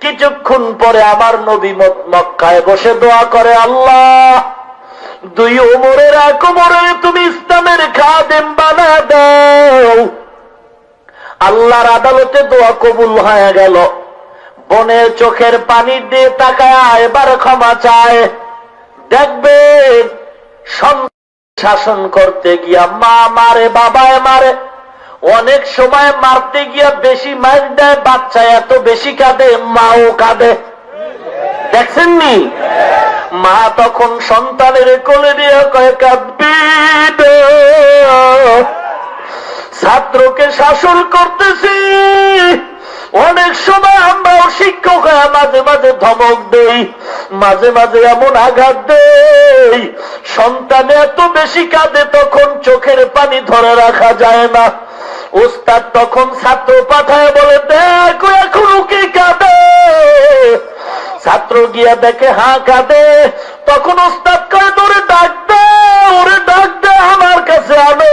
Speaker 1: কিছুক্ষণ পরে আমার নবী মক্কায় বসে দোয়া করে, আল্লাহ দুই ওমরের এক ওমরের তুমি ইসলামের খাদেম বানা দাও। আল্লাহর আদালতে দোয়া কবুল হয়ে গেল। বনের চোখের পানি দিয়ে তাকায় এবার ক্ষমা চায়। দেখবেন শাসন করতে গিয়া মা মারে, বাবায় মারে, অনেক সময় মারতে গিয়া বেশি মার দেয় বাচ্চা, এত বেশি কাঁদে মাও কাঁদে, দেখছেননি? মা তখন সন্তানের কোলে নিয়ে কয়ে কাঁদবি না। ছাত্রকে শাসন করতেছি, অনেক সময় আমরাও শিক্ষক হয়ে মাঝে মাঝে ধমক দেই, মাঝে মাঝে এমন আঘাত দেই, সন্তানে এত বেশি কাঁদে তখন চোখের পানি ধরে রাখা যায় না। উস্তাদ তখন ছাত্র পাঠায় বলে, দেখো এখনো কি কাঁদে? ছাত্র গিয়া দেখে হ্যাঁ কাঁদে। তখন উস্তাদ কয়ে ওরে ডাক দে, ওরে ডাক দে, আমার কাছে আনো।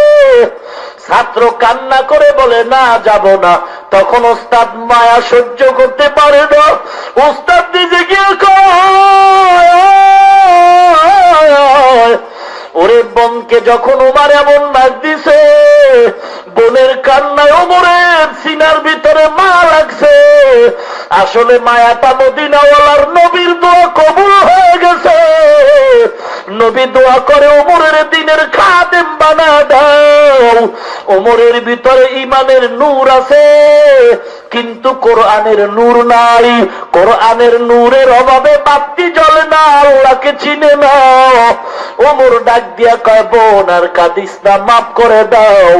Speaker 1: ছাত্র কান্না করে বলে না যাব না। তখন ওস্তাদ মায়া সহ্য করতে পারে না, ওস্তাদ নিজে গিয়ে কয়, ওরে বোনকে যখন ওমর এমন মার দিছে, বোনের কান্নায় ওমরের সিনার ভিতরে মা লাগছে। আসলে মায়াটা মদিনাওয়ালার নবীর দোয়া কবুল হয়ে গেছে। নবী দোয়া করে ওমরের দিনের খাদেম বানা দাও। ওমরের ভিতরে ইমানের নূর আছে, কিন্তু কোরআনের নূর নাই। কোরআনের নূরের অভাবে বাতি জ্বলে না, আল্লাহকে চিনে না। ওমর ডাক দিয়া কয়, বোন আর কাঁদিস না, মাফ করে দাও।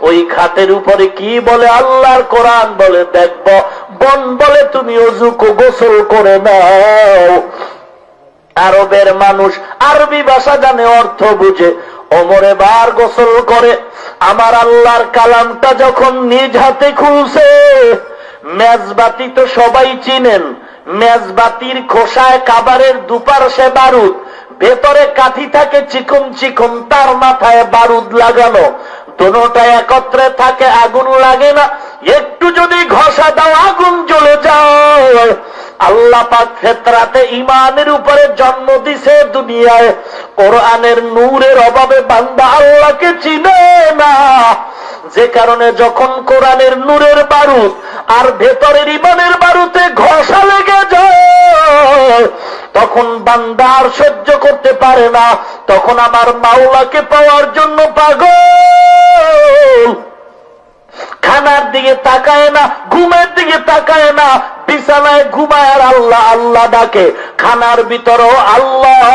Speaker 1: ওই খাটের উপরে কি বলে? আল্লাহর কোরআন বলে। দেখব বোন বলে, তুমি ওযু গোসল করে নাও। আরবের মানুষ আরবি ভাষা জানে, অর্থ বুঝে। ওমর এবার গোসল করে। আমার আল্লাহর কালামটা যখন নিজ হাতে খুলছে, মেজবাতি তো সবাই চিনেন, মেজবাতির খোসায় কাবারের দুপাশে বারুদ, ভেতরে কাঠি থাকে চিকন চিকন, তার মাথায় বারুদ লাগানো, দুটোটা একত্রে থাকে, আগুন লাগে না। একটু যদি ঘষা দাও আগুন জ্বলে যায়। আল্লাহ পাক ফেতরাতে ইমানের উপরে জন্ম দিছে দুনিয়ায়। কোরআনের নূরের অভাবে বান্দা আল্লাহকে চিনে না। যে কারণে যখন কোরআনের নূরের বারুদ আর ভেতরের ইমানের বারুদে ঘষা লেগে যায়, তখন বান্দা আর সহ্য করতে পারে না। তখন আমার মাওলাকে পাওয়ার জন্য পাগল। খানার দিকে তাকায় না, ঘুমের দিকে তাকায় না, বিছানায় ঘুমায় আর আল্লাহ আল্লাহ ডাকে। খানার ভিতরেও আল্লাহ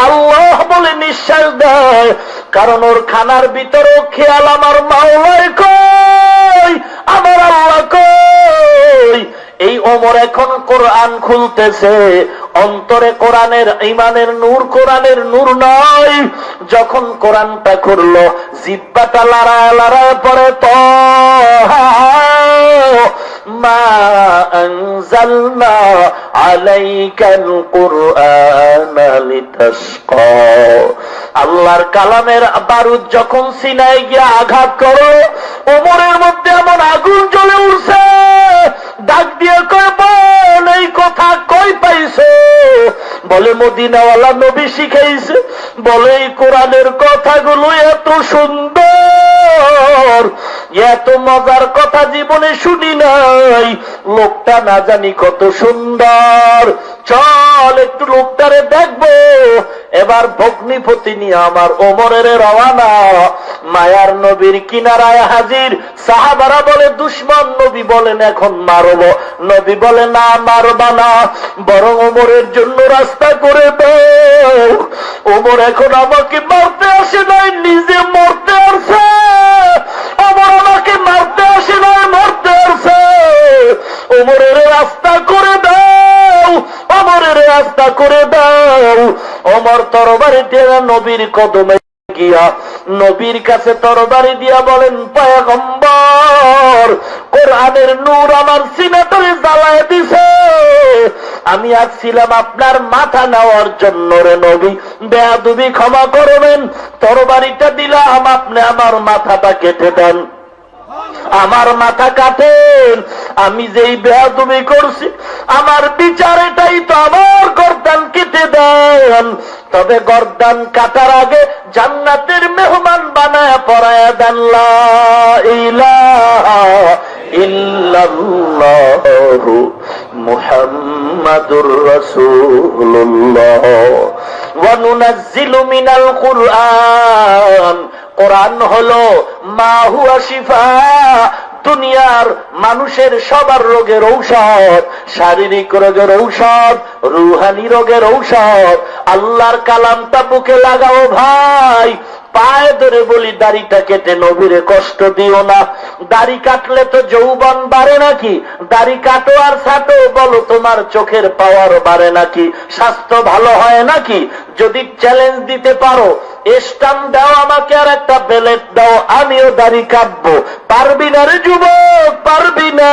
Speaker 1: আল্লাহ বলে নিঃশ্বাস দেয়, কারণ ওর খানার ভিতরেও খেয়াল আমার মাওলায় কই, আমার আল্লাহ কই। এই ওমর এখন কোরআন খুলতেছে, অন্তরে কোরআনের ইমানের নূর, কোরআনের নূর নাই। যখন কোরআনটা খুললো, জিহ্বাটা লড়ায় লড়ায় পড়ে, তো মা আনজালনা আলাইকাল কুরআনা লিতাশকা। আল্লাহর কালামের বারুদ যখন সিনায় গিয়ে আঘাত করো, ওমরের মধ্যে এমন আগুন জ্বলে উঠছে, ডাক দিয়ে কয়, বল এই কথা কই পাইছো? বলে মদিনাওয়ালা নবী শিখাইছে। বলে এই কোরআনের কথাগুলো এত সুন্দর, এত মজার কথা জীবনে শুনি নাই। লোকটা না জানি কত সুন্দর, চল একটু লোকটারে দেখবো। এবার ভগ্নিপতি নিয়ে আমার ওমরের রওয়ানা। মায়ার নবীর কিনারায় হাজির। সাহাবারা বলে দুশমন, নবী বলেন এখন মারব। নবী বলে না, মারবা না, বরং ওমরের জন্য রাস্তা করে দাও। ওমর এখন আমাকে মারতে আসে নাই, নিজে মরতে আসে। ওমর আমাকে মারতে আসে নাই, মরতে আসে। ওমরের রাস্তা করে দাও, ওমরের রাস্তা করে দাও। ওমর তরবারি দিয়ে নবীর কদমে গিয়া নবীর কাছে তরবারি দিয়া বলেন, পয়গম্বর, কোরআনের নূর আমার সিনাটারে জ্বালায় দিছে। আমি আসছিলাম আপনার মাথা নেওয়ার জন্য রে নবী, বেয়াদবি ক্ষমা করবেন। তরবারিটা দিলাম, আপনি আমার মাথাটা কেটে দেন। আমার মাথা কাটেন। আমি যেই বেয়াদবি করছি, আমার বিচার এটাই তো, আমার গর্দান কেটে দেন। তবে গর্দান কাটার আগে জান্নাতের মেহমান বানায় পড়ায় দেন, লা ইলাহা ইল্লাল্লাহু মুহাম্মাদুর রাসূলুল্লাহ ওয়া নুনাজ্জিলু মিনাল কুরআন। কোরআন হলো মা হুয়া শিফা, দুনিয়ার মানুষের সবার রোগের ঔষধ, শারীরিক রোগের ঔষধ, রুহানি রোগের ঔষধ। আল্লাহর কালামটা বুকে লাগাও ভাই। পায়ে ধরে বলি, দাড়িটা কেটে নবীরে কষ্ট দিও না। দাড়ি কাটলে তো যৌবন বাড়ে নাকি? দাড়ি কাটো আর ছাটো, বলো তোমার চোখের পাওয়ার বাড়ে নাকি? স্বাস্থ্য ভালো হয় নাকি? যদি চ্যালেঞ্জ দিতে পারো, স্টাম্প দাও আমাকে আর একটা বেলেট দাও, আমিও দাড়ি কাটবো। পারবি না রে যুবক, পারবি না।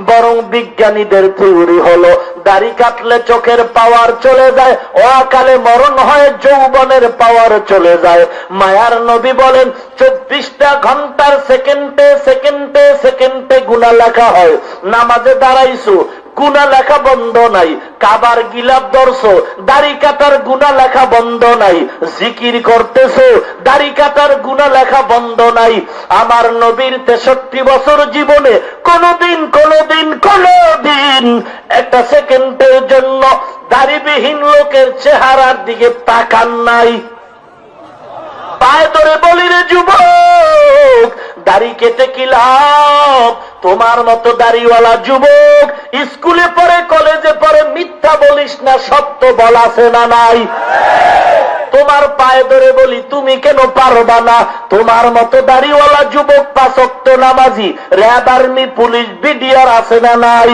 Speaker 1: বরং বিজ্ঞানীদের থিওরি হলো দাড়ি কাটলে চোখের পাওয়ার চলে যায়, অকালে মরণ হয়, যৌবনের পাওয়ার চলে যায়। মায়ার নবী বলেন 24টা ঘন্টার সেকেন্ডে সেকেন্ডে সেকেন্ডে গুনাহ লেখা হয়। নামাজে দাঁড়াইছো, গুনাহ লেখা বন্ধ নাই। কাবার গিলাপ ধরছো, দাড়ি কাটার গুনাহ লেখা বন্ধ নাই। জিকির করতেছো, দাড়ি কাটার গুনাহ লেখা বন্ধ নাই। আমার নবীর 63 বছর জীবনে কোনদিন একটা সেকেন্ডের জন্য দাড়িবিহীন লোকের চেহারার দিকে তাকান নাই। পায়ে ধরে বলি রে যুবক, দাড়ি কেটে কি লাভ? তোমার মতো দাড়িওয়ালা যুবক স্কুলে পড়ে, কলেজে পড়ে, মিথ্যা বলিস না, সত্য বলাছে না নাই? তোমার পায়ে ধরে বলি, তুমি কেন পারবা না? তোমার মতো দাড়িওয়ালা যুবক 5 ওয়াক্ত নামাজি, র্যাব, আর্মি, পুলিশ, বিডিআর আছে না নাই?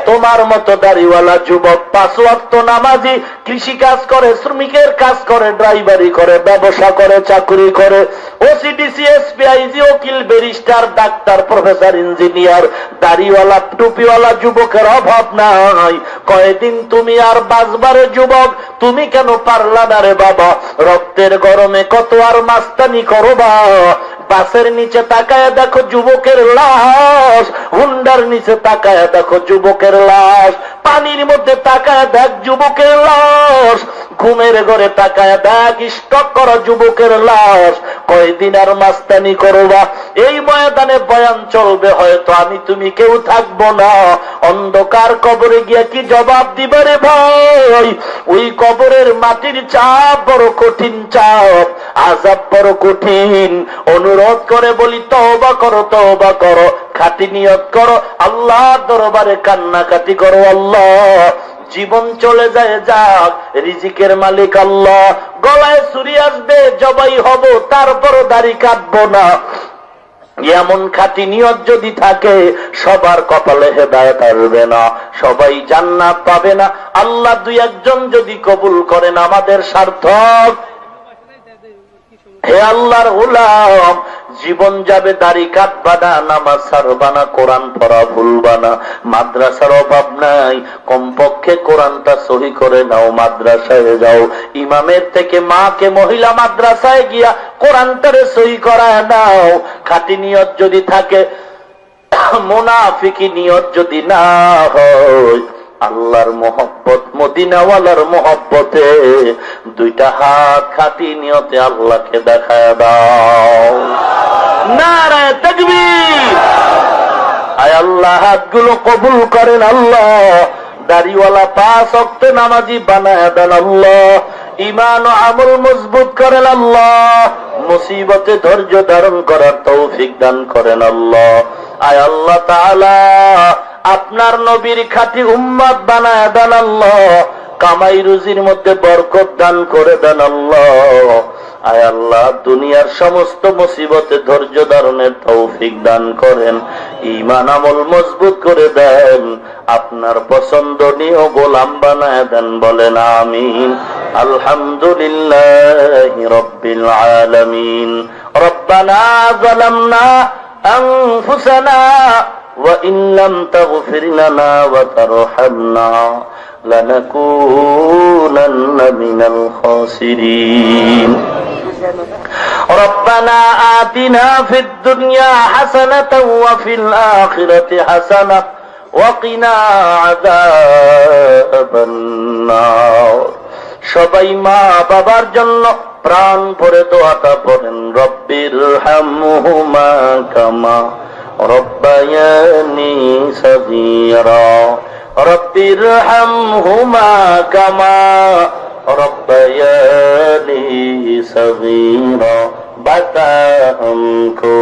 Speaker 1: তোমার মতো দাড়িওয়ালা যুবক 5 ওয়াক্ত নামাজি, কৃষি কাজ করে, শ্রমিকের কাজ করে, ড্রাইভারি করে, ব্যবসা করে, চাকরি করে, ওসিডিসি, এসপি, আইজি, উকিল, ব্যারিস্টার, ডাক্তার, প্রফেসর, ইঞ্জিনিয়ার। দাড়িওয়ালা টুপিওয়ালা যুবকের অভাব নাই। কয়দিন তুমি আর বাঁচবারে যুবক, তুমি কেন পারলা না রে বাবা? রক্তের গরমে কত আর মাস্তানি করবা। বাসের নিচে তাকায় দেখো যুবকের লাশ, হুন্ডার নিচে তাকায় দেখো যুবকের লাশ, পানির মধ্যে তাকায় দেখ যুবকের লাশ, ঘুমের ঘরে তাকায় দেখ স্টক করা যুবকের লাশ। কয়দিন আর মাস্তানি করবা? এই ময়দানে বয়ান চলবে, হয়তো আমি তুমি কেউ থাকবো না। অন্ধকার কবরে গিয়া কি জবাব দিবারে ভাই? ওই কবরের মাটির চাপ বড় কঠিন চাপ, আযাব বড় কঠিন। অনুরোধ করে বলি, তওবা করো, তওবা করো, খাঁটি নিয়ত করো, আল্লাহর দরবারে কান্নাকাটি করো। আল্লাহ, জীবন চলে যায় যাক, রিজিকের মালিক আল্লাহ। গলায় ছুরি আসবে, জবাই হব, তারপর দাড়ি কাটবো না। এমন খাঁটি নিয়ত যদি থাকে, সবার কপালে হেদায়েত আসবে না, সবাই জান্নাত পাবে না। আল্লাহ 2-1 যদি কবুল করেন আমাদের সার্থক। হে আল্লাহর গোলাম, জীবন যাবে, দাড়ি কাটবা না, নামাজ ছাড়বা না, কোরআন পড়া ভুলবা না। মাদ্রাসার অভাব নাই, কমপক্ষে কোরআনটা সহি করে নাও, মাদ্রাসায় যাও। ইমামের থেকে মাকে মহিলা মাদ্রাসায় গিয়া কোরআনটারে সহি করায় নাও। খাঁটি নিয়ত যদি থাকে, মুনাফিকি নিয়ত যদি না হয়, আল্লাহর মোহব্বত, মদিনাওয়ালার মোহব্বতে 2টা হাত খাঁটি নিয়তে আল্লাহকে দেখায় দাও। নারে তাকবীর! আয় আল্লাহ, হাতগুলো কবুল করেন আল্লাহ। দাড়িওয়ালা 5 ওয়াক্ত নামাজি বানায় দেন আল্লাহ। ঈমান ও আমল মজবুত করেন আল্লাহ। মুসিবতে ধৈর্য ধারণ করার তৌফিক দান করেন আল্লাহ। আয় আল্লাহ তাআলা, আপনার নবীর খাঁটি উম্মত বানায় দেন আল্লাহ। কামাই রুজির মধ্যে বরকত দান করে দেন আল্লাহ। আয় আল্লাহ, দুনিয়ার সমস্ত মুসিবতে ধৈর্য ধারণের তৌফিক দান করেন, ঈমান আমল মজবুত করে দেন, আপনার পছন্দনীয় গোলাম বানায় দেন। বলেন আমিন। আলহামদুলিল্লাহি রাব্বিল আলামিন। রব্বানা যালামনা আনফুসানা وإن لم تغفر لنا وترحمنا لنكونن من الخاسرين. ربنا آتنا في الدنيا حسنة وفي الآخرة حسنة وقنا عذاب النار. সবাই মা বাবার জন্য প্রাণ ভরে দোয়াটা পড়েন, রব্বির হামহুমা কামা রব্বায়ানি সগীরা। রব্বির হামহুমা কামা রব্বায়ানি সগীরা। बता हमको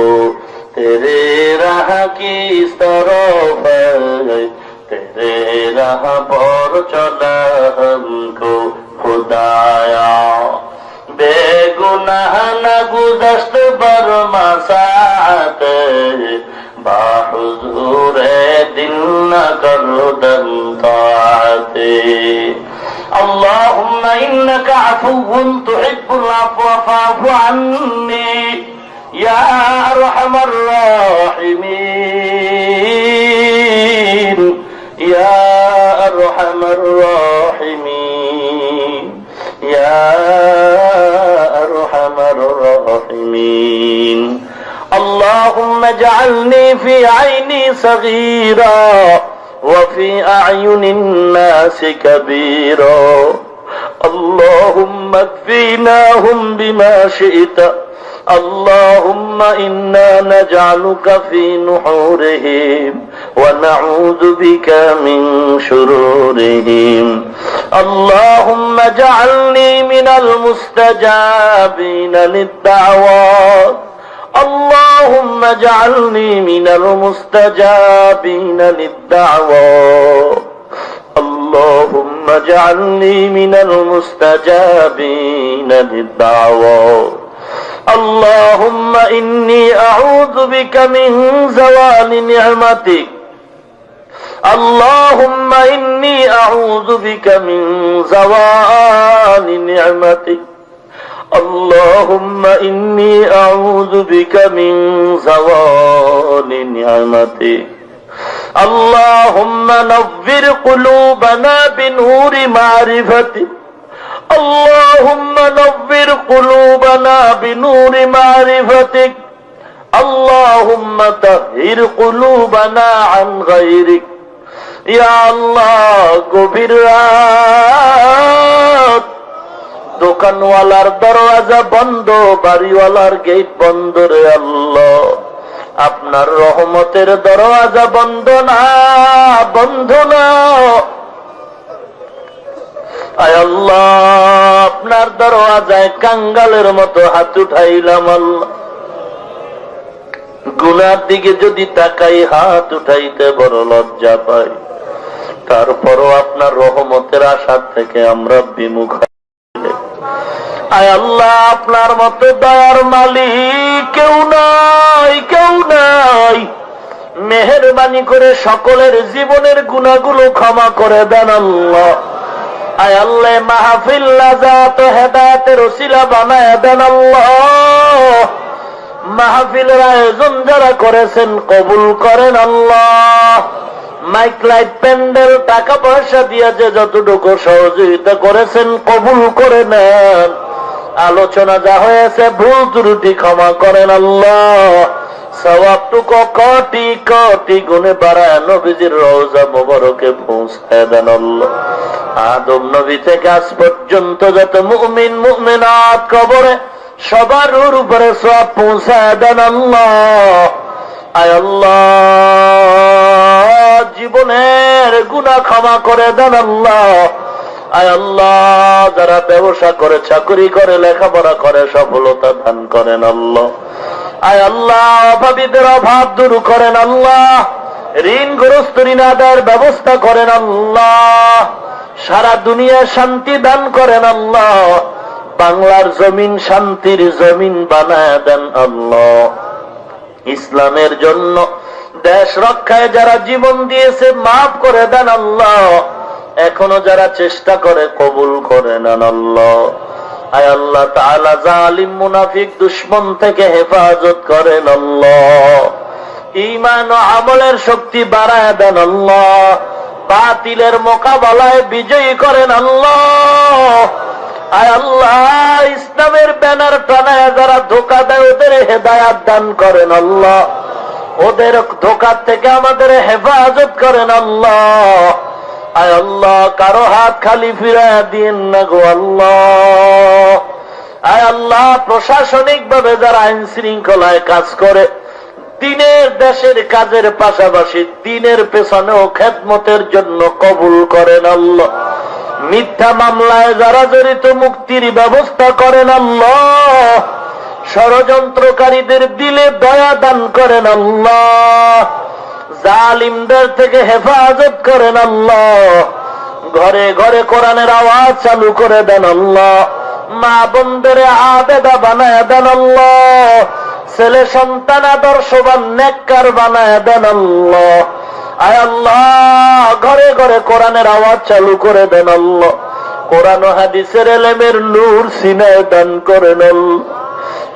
Speaker 1: तेरे राह किस तरफ है, तेरे राह पर चला हमको खुदाया। बेगुनाह न गुज़श्त बरमा साअत, बाहुज़ूरे दिल न करो दम ताअते। اللهم إنك عفو تحب العفو فاعف عني يا أرحم الراحمين يا أرحم الراحمين يا أرحم الراحمين اللهم اجعلني في عيني صغيرا وفي أعين الناس كبيرا اللهم اكفيناهم بما شئت اللهم إنا نجعلك في نحورهم ونعوذ بك من شرورهم اللهم اجعلني من المستجابين للدعوات اللهم اجعلني من المستجابين للدعوات اللهم اجعلني من المستجابين للدعوات اللهم إني أعوذ بك من زوال نعمتك اللهم إني أعوذ بك من زوال نعمتك اللهم إني أعوذ بك من زوال نعمتك اللهم نور قلوبنا بنور معرفتك اللهم نور قلوبنا بنور معرفتك اللهم طهر قلوبنا عن غيرك يا الله গভীর রাত দোকানওয়ালার দরওয়াজা বন্ধ বাড়িওয়ালার গেট বন্ধ রে আল্লাহ আপনার রহমতের দরওয়াজা বন্ধ না আয় আল্লাহ আপনার দরওয়াজায় কাঙ্গালের মতো হাত উঠাইলাম আল্লাহ গুনার দিকে যদি তাকাই হাত উঠাইতে বড় লজ্জা পাই তারপরও আপনার রহমতের আশা থেকে আমরা বিমুখ আয় আল্লাহ আপনার মতো দয়ার মালিক কেউ নাই মেহেরবানি করে সকলের জীবনের গুনাহগুলো ক্ষমা করে দেন আল্লাহ আয় আল্লাহ মাহফিল নাজাত ও হেদায়েতের ওসিলা বানায় দেন আল্লাহ মাহফিলের আয়োজন যারা করেছেন কবুল করেন আল্লাহ মাইক লাইট প্যান্ডেল টাকা পয়সা দিয়ে যে যতটুকু সহযোগিতা করেছেন কবুল করে নেন আলোচনা যা হয়েছে ভুল ত্রুটি ক্ষমা করেন আল্লাহ সওয়াবটুকু কোটি কোটি গুণে বাড়ায় নবীজির রওজা মোবারকে পৌঁছায় দেন আল্লাহ আদম নবী থেকে আজ পর্যন্ত যত মুমিন মুমিনাত কবরে সবার উপরে সওয়াব পৌঁছায় দেন আল্লাহ আয় আল্লাহ জীবনের গুনাহ ক্ষমা করে দেন আল্লাহ আয় আল্লাহ যারা ব্যবসা করে চাকরি করে লেখাপড়া করে সফলতা দান করেন আল্লাহ আয় আল্লাহ অভাবীদের অভাব দূর করেন আল্লাহ ঋণগ্রস্ত ঋণ আদায়ের ব্যবস্থা করেন আল্লাহ সারা দুনিয়া শান্তি দান করেন আল্লাহ বাংলার জমিন শান্তির জমিন বানায় দেন আল্লাহ ইসলামের জন্য দেশ রক্ষায় যারা জীবন দিয়েছে মাফ করে দেন আল্লাহ এখনো যারা চেষ্টা করে কবুল করে নেন আল্লাহ আয় আল্লাহ তাআলা জালিম মুনাফিক দুশমন থেকে হেফাজত করেন আল্লাহ ঈমান ও আমলের শক্তি বাড়ায় দেন আল্লাহ বাতিলের মোকাবেলায় বিজয়ী করেন আল্লাহ আয় আল্লাহ ইসলামের ব্যানার টানায় যারা ধোঁকা দেয় ওদের হেদায়াত দান করেন আল্লাহ ওদের ধোঁকা থেকে আমাদের হেফাজত করেন আল্লাহ আয় আল্লাহ কারো হাত খালি ফিরায় দিন না গো আল্লাহ আয় আল্লাহ প্রশাসনিক ভাবে যারা আইন শৃঙ্খলায় কাজ করে দিনের দেশের কাজের পাশাপাশি দিনের পেছনেও খেদমতের জন্য কবুল করেন আল্লাহ মিথ্যা মামলায় যারা জড়িত মুক্তির ব্যবস্থা করেন আল্লাহ ষড়যন্ত্রকারীদের দিলে দয়া দান করেন আল্লাহ, জালিমদের থেকে হেফাজত করেন আল্লাহ, ঘরে ঘরে কোরআনের আওয়াজ চালু করে দেন আল্লাহ, মা বোনদের আবেদা বানায় দেন আল্লাহ, ছেলে সন্তান আদর্শবান নেককার বানায় দেন আল্লাহ। আয় আল্লাহ, ঘরে ঘরে কোরআনের আওয়াজ চালু করে দেন আল্লাহ, কোরআন ও হাদিসের ইলমের নূর সিনায় দান করেন আল্লাহ,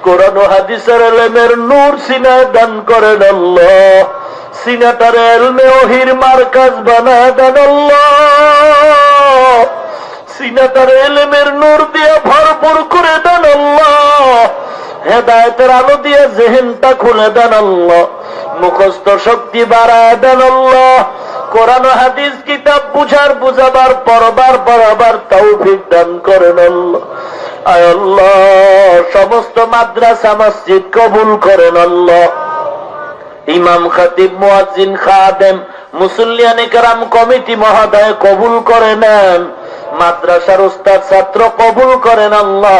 Speaker 1: কোরআন ও হাদিসের ইলমের নূর সিনায় দান করেন আল্লাহ, সিনাটার ইলমে ওহির মারকাজ বানায় দেন আল্লাহ, সিনাটার ইলমের নূর দিয়ে ভরপুর করে দেন আল্লাহ, হেদায়েতের আলো দিয়ে জেহেনটা খুলে দেন আল্লাহ, মুখস্থ শক্তি বাড়ায় দেন আল্লাহ, কোরআন হাদিস কিতাব বুঝাবার পড়াবার তৌফিক দান করেন আল্লাহ। আয় আল্লাহ, সমস্ত মাদ্রাসা মসজিদ কবুল করেন আল্লাহ, ইমাম খতিব মুয়াজ্জিন খাদেম মুসল্লিয়ানে কেরাম কমিটি মহোদয় কবুল করে নেন, মাদ্রাসার উস্তাদ ছাত্র কবুল করেন আল্লাহ,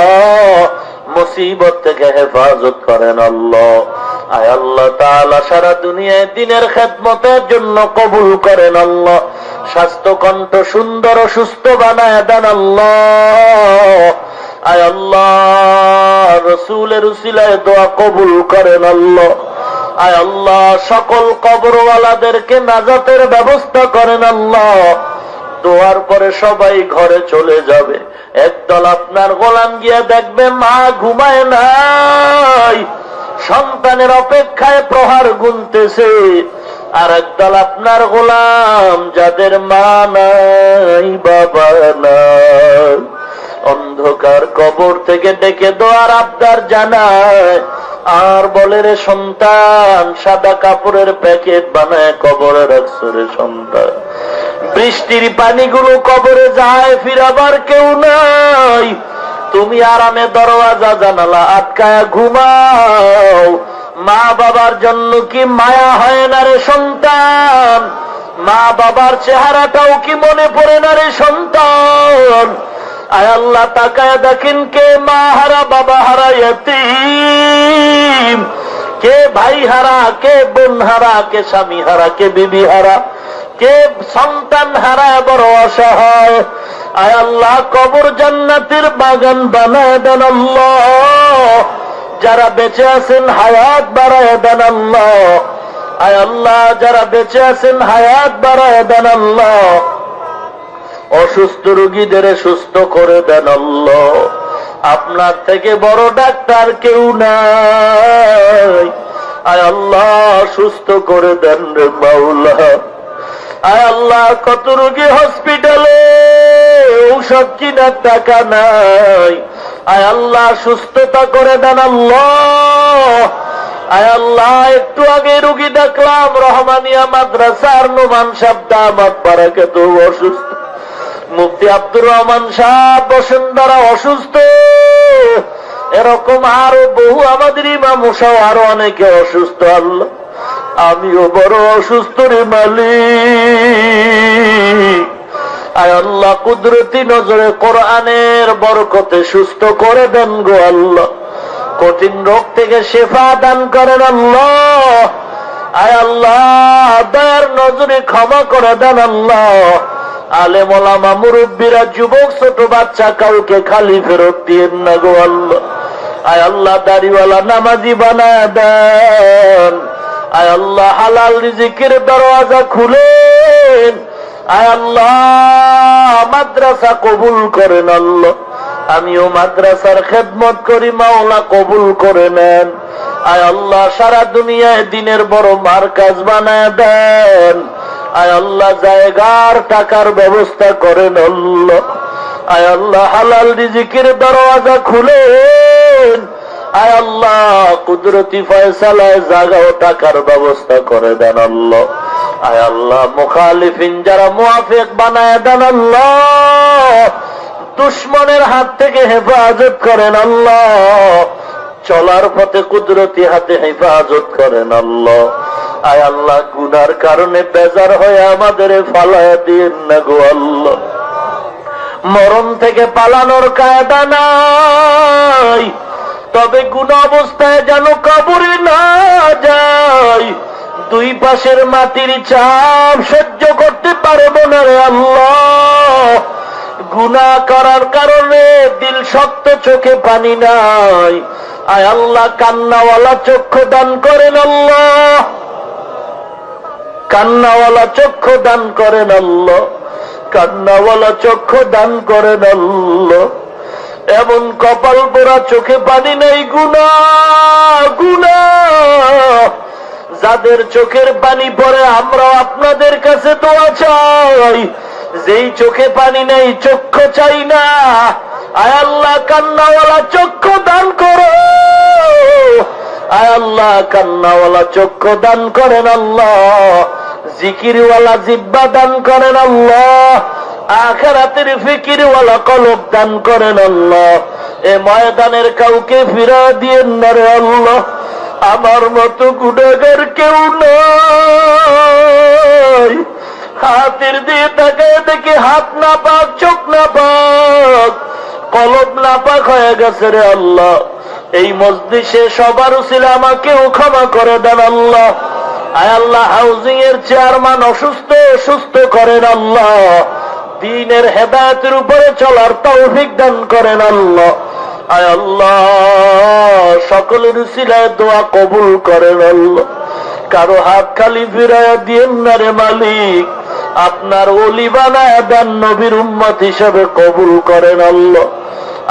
Speaker 1: মুসিবত থেকে হেফাজত করেন আল্লাহ। আয় আল্লাহ তাআলা, সারা দুনিয়ায় দ্বীনের খেদমতের জন্য কবুল করেন আল্লাহ, স্বাস্থ্য কণ্ঠ সুন্দর ও সুস্থ বানায় দেন আল্লাহ। আয় আল্লাহ, রাসূলের উসিলায় দোয়া কবুল করেন আল্লাহ। আয় আল্লাহ, সকল কবরওয়ালাদেরকে নাজাতের ব্যবস্থা করেন আল্লাহ। দোয়ার পরে সবাই ঘরে চলে যাবে, একদল আপনার গোলাম গিয়া দেখবে মা ঘুমায় নাই, সন্তানের অপেক্ষায় প্রহার গুনতেছে, আর একদল আপনার গোলাম যাদের মা নাই বাবা নাই, অন্ধকার কবর থেকে ডেকে দোয়ার আবদার জানায়, আর বলে রে সন্তান, সাদা কাপড়ের প্যাকেট বানায় কবরে রাখছো রে সন্তান, বৃষ্টির পানিগুলো কবরে যায়, ফিরাবার কেউ নাই, তুমি আরামে দরওয়াজা জানালা আটকায় ঘুমাও, মা বাবার জন্য কি মায়া হয় না রে সন্তান, মা বাবার চেহারাটাও কি মনে পড়ে না রে সন্তান। আয় আল্লাহ, তাকায় দেখেন কে মা হারা বাবা হারা ইয়তীম, কে ভাই হারা, কে বোন হারা, কে স্বামী হারা, কে বিবি হারা, কে সন্তান হারা, বড় অসহায়। আয় আল্লাহ, কবর জান্নাতের বাগান বানায় দেন আল্লাহ, যারা বেঁচে আছেন হায়াত বাড়ায় দেন আল্লাহ। আয় আল্লাহ, যারা বেঁচে আছেন হায়াত বাড়ায় দেন আল্লাহ, অসুস্থ রোগীদের সুস্থ করে দেন আল্লাহ, আপনার থেকে বড় ডাক্তার কেউ নাই। আয় আল্লাহ, সুস্থ করে দেন রে মাওলা। আয় আল্লাহ, কত রোগী হসপিটালে, ঔষধ কিনার টাকা নাই, আয় আল্লাহ সুস্থতা করে দেন আল্লাহ। আয় আল্লাহ, একটু আগে রোগী দেখলাম রহমানিয়া মাদ্রাসার নোমান সাহেব দামাত বারাকাত অসুস্থ, মুফতি আব্দুর রহমান সাহেব বসুন্ধরা অসুস্থ, এরকম আরো বহু আমাদের ইমাম সহ আরো অনেকে অসুস্থ। আল্লাহ, আমিও বড় অসুস্থ রে মালিক। আয় আল্লাহ, কুদরতি নজরে কোরআনের বরকতে সুস্থ করে দেন গো আল্লাহ, কঠিন রোগ থেকে শেফা দান করেন আল্লাহ। আয় আল্লাহ, দয়ার নজরে ক্ষমা করে দেন আল্লাহ। আলেম ওলামা মুরব্বীরা যুবক ছোট বাচ্চা কাউকে খালি ফেরত দিয়েন না গো আল্লাহ। আয় আল্লাহ, দাড়িওয়ালা নামাজি বানায় দেন। আয় আল্লাহ, হালাল রিজিকের দরওয়াজা খুলেন। আয় আল্লাহ, মাদ্রাসা কবুল করেন আল্লাহ, আমিও মাদ্রাসার খেদমত করি, মাওলা কবুল করে নেন। আয় আল্লাহ, সারা দুনিয়ায় দিনের বড় মারকাজ বানায় দেন। আয় আল্লাহ, জায়গার টাকার ব্যবস্থা করেন আল্লাহ। আয় আল্লাহ, হালাল রিজিকের দরওয়াজা খুলেন। আয় আল্লাহ, কুদরতি ফয়সালায় জায়গা ও টাকার ব্যবস্থা করে দেন আল্লাহ। আয় আল্লাহ, মুখালিফিন যারা মুআফিক বানায় দেন আল্লাহ, দুশমনের হাত থেকে হেফাজত করেন আল্লাহ, চলার পথে কুদরতি হাতে হেফাজত করেন আল্লাহ। আয় আল্লাহ, গুনার কারণে বেজার হয়ে আমাদের ফালায়া দিয়েন না গো আল্লাহ। মরণ থেকে পালানোর কায়দা নাই, তবে গুনাহ অবস্থায় যেন কবরে না যায়। দুই পাশের মাটির চাপ সহ্য করতে পারবো না রে আল্লাহ। গুনাহ করার কারণে দিল শক্ত, চোখে পানি নাই। আয় আল্লাহ, কান্নাওয়ালা চক্ষু দান করেন আল্লাহ, কান্নাওয়ালা চক্ষু দান করেন আল্লাহ, কান্নাওয়ালা চক্ষু দান করেন আল্লাহ। এমন কপাল পোড়া, চোখে পানি নেই, গুনাহ গুনাহ। যাদের চোখের পানি পড়ে আমরা আপনাদের কাছে দোয়া চাই। যেই চোখে পানি নেই, চক্ষু চাই না। আয় আল্লাহ, কান্নাওয়ালা চক্ষু দান করো। আয় আল্লাহ, কান্নাওয়ালা চক্ষু দান করেন আল্লাহ। জিকিরওয়ালা জিহ্বা দান করেন আল্লাহ। আখিরাতের ফিকিরওয়ালা কলব দান করেন আল্লাহ। এ ময়দানের কাউকে ফিরা দিয়েন না রে আল্লাহ। আমার মতো গুনাহগার কেউ নাই। হাতের দিয়ে তাকায় দেখি হাত না পাক, চোখ না পাক, কলব না পাক হয়ে গেছে রে আল্লাহ। এই মজলিসে সবার উসিলা আমাকেও ক্ষমা করে দেন আল্লাহ। আয় আল্লাহ, হাউজিং এর চেয়ারম্যান অসুস্থ, সুস্থ করেন আল্লাহ। দ্বীনের হেদায়েতের উপরে চলার তৌফিক দান করেন আল্লাহ। আয় আল্লাহ, সকলের উসিলায় দোয়া কবুল করেন আল্লাহ। কারো হাত খালি ফিরাইয়া দিয়েন না রে মালিক। আপনার ওলি বানায় দেন, নবীর উম্মত হিসেবে কবুল করেন আল্লাহ।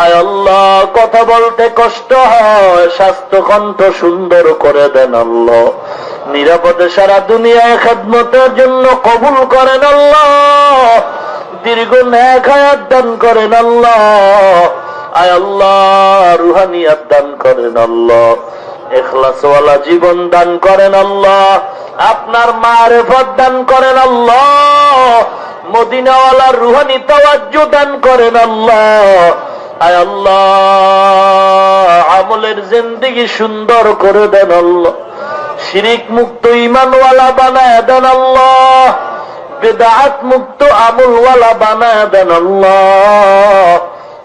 Speaker 1: আয় আল্লাহ, কথা বলতে কষ্ট হয়, স্বাস্থ্য কণ্ঠ সুন্দর করে দেন আল্লাহ। নিরাপদে সারা দুনিয়ায় খেদমতের জন্য কবুল করেন আল্লাহ। দীর্ঘ নেক হায়াত দান করেন আল্লাহ। আয় আল্লাহ, রুহানিয়াত দান করেন আল্লাহ। ইখলাসওয়ালা জীবন দান করেন আল্লাহ। আপনার মারিফত দান করেন আল্লাহ। মদিনাওয়ালার রুহানি তাওয়াজ্জু দান করেন আল্লাহ। আয় আল্লাহ, আমলের জিন্দেগি সুন্দর করে দেন আল্লাহ। শিরিক মুক্ত ঈমানওয়ালা বানায় দেন আল্লাহ। বিদআত মুক্ত আমলওয়ালা বানায় দেন আল্লাহ।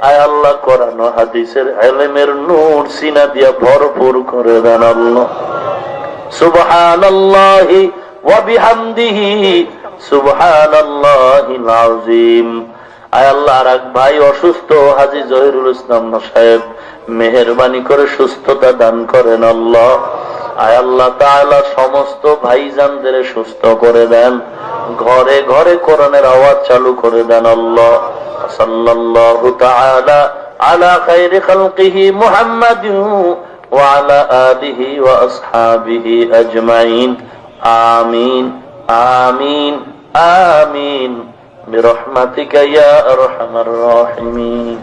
Speaker 1: আয় আল্লাহ, কোরআন ও হাদিসের ইলমের নূর সিনা দিয়া ভরপুর করে দেন আল্লাহ। সুবহানাল্লাহি ওয়া বিহামদিহি সুবহানাল্লাহিল আযীম। আয় আল্লাহ, আর এক ভাই অসুস্থ, হাজী জহিরুল ইসলাম সাহেব, মেহেরবানি করে সুস্থতা দান করেন আল্লাহ। আয় আল্লাহ তাআলা, সমস্ত ভাইজানদের সুস্থ করে দেন। ঘরে ঘরে কোরআনের আওয়াজ চালু করে দেন আল্লাহ। সাল্লাল্লাহু তাআলা আলা খায়রি খালকিহি মুহাম্মাদিন ওয়া আলা আলিহি ওয়া আসহাবিহি আজমাইন। আমিন আমিন আমিন বিরহমাতিকা ইয়া আরহামার রাহিমিন।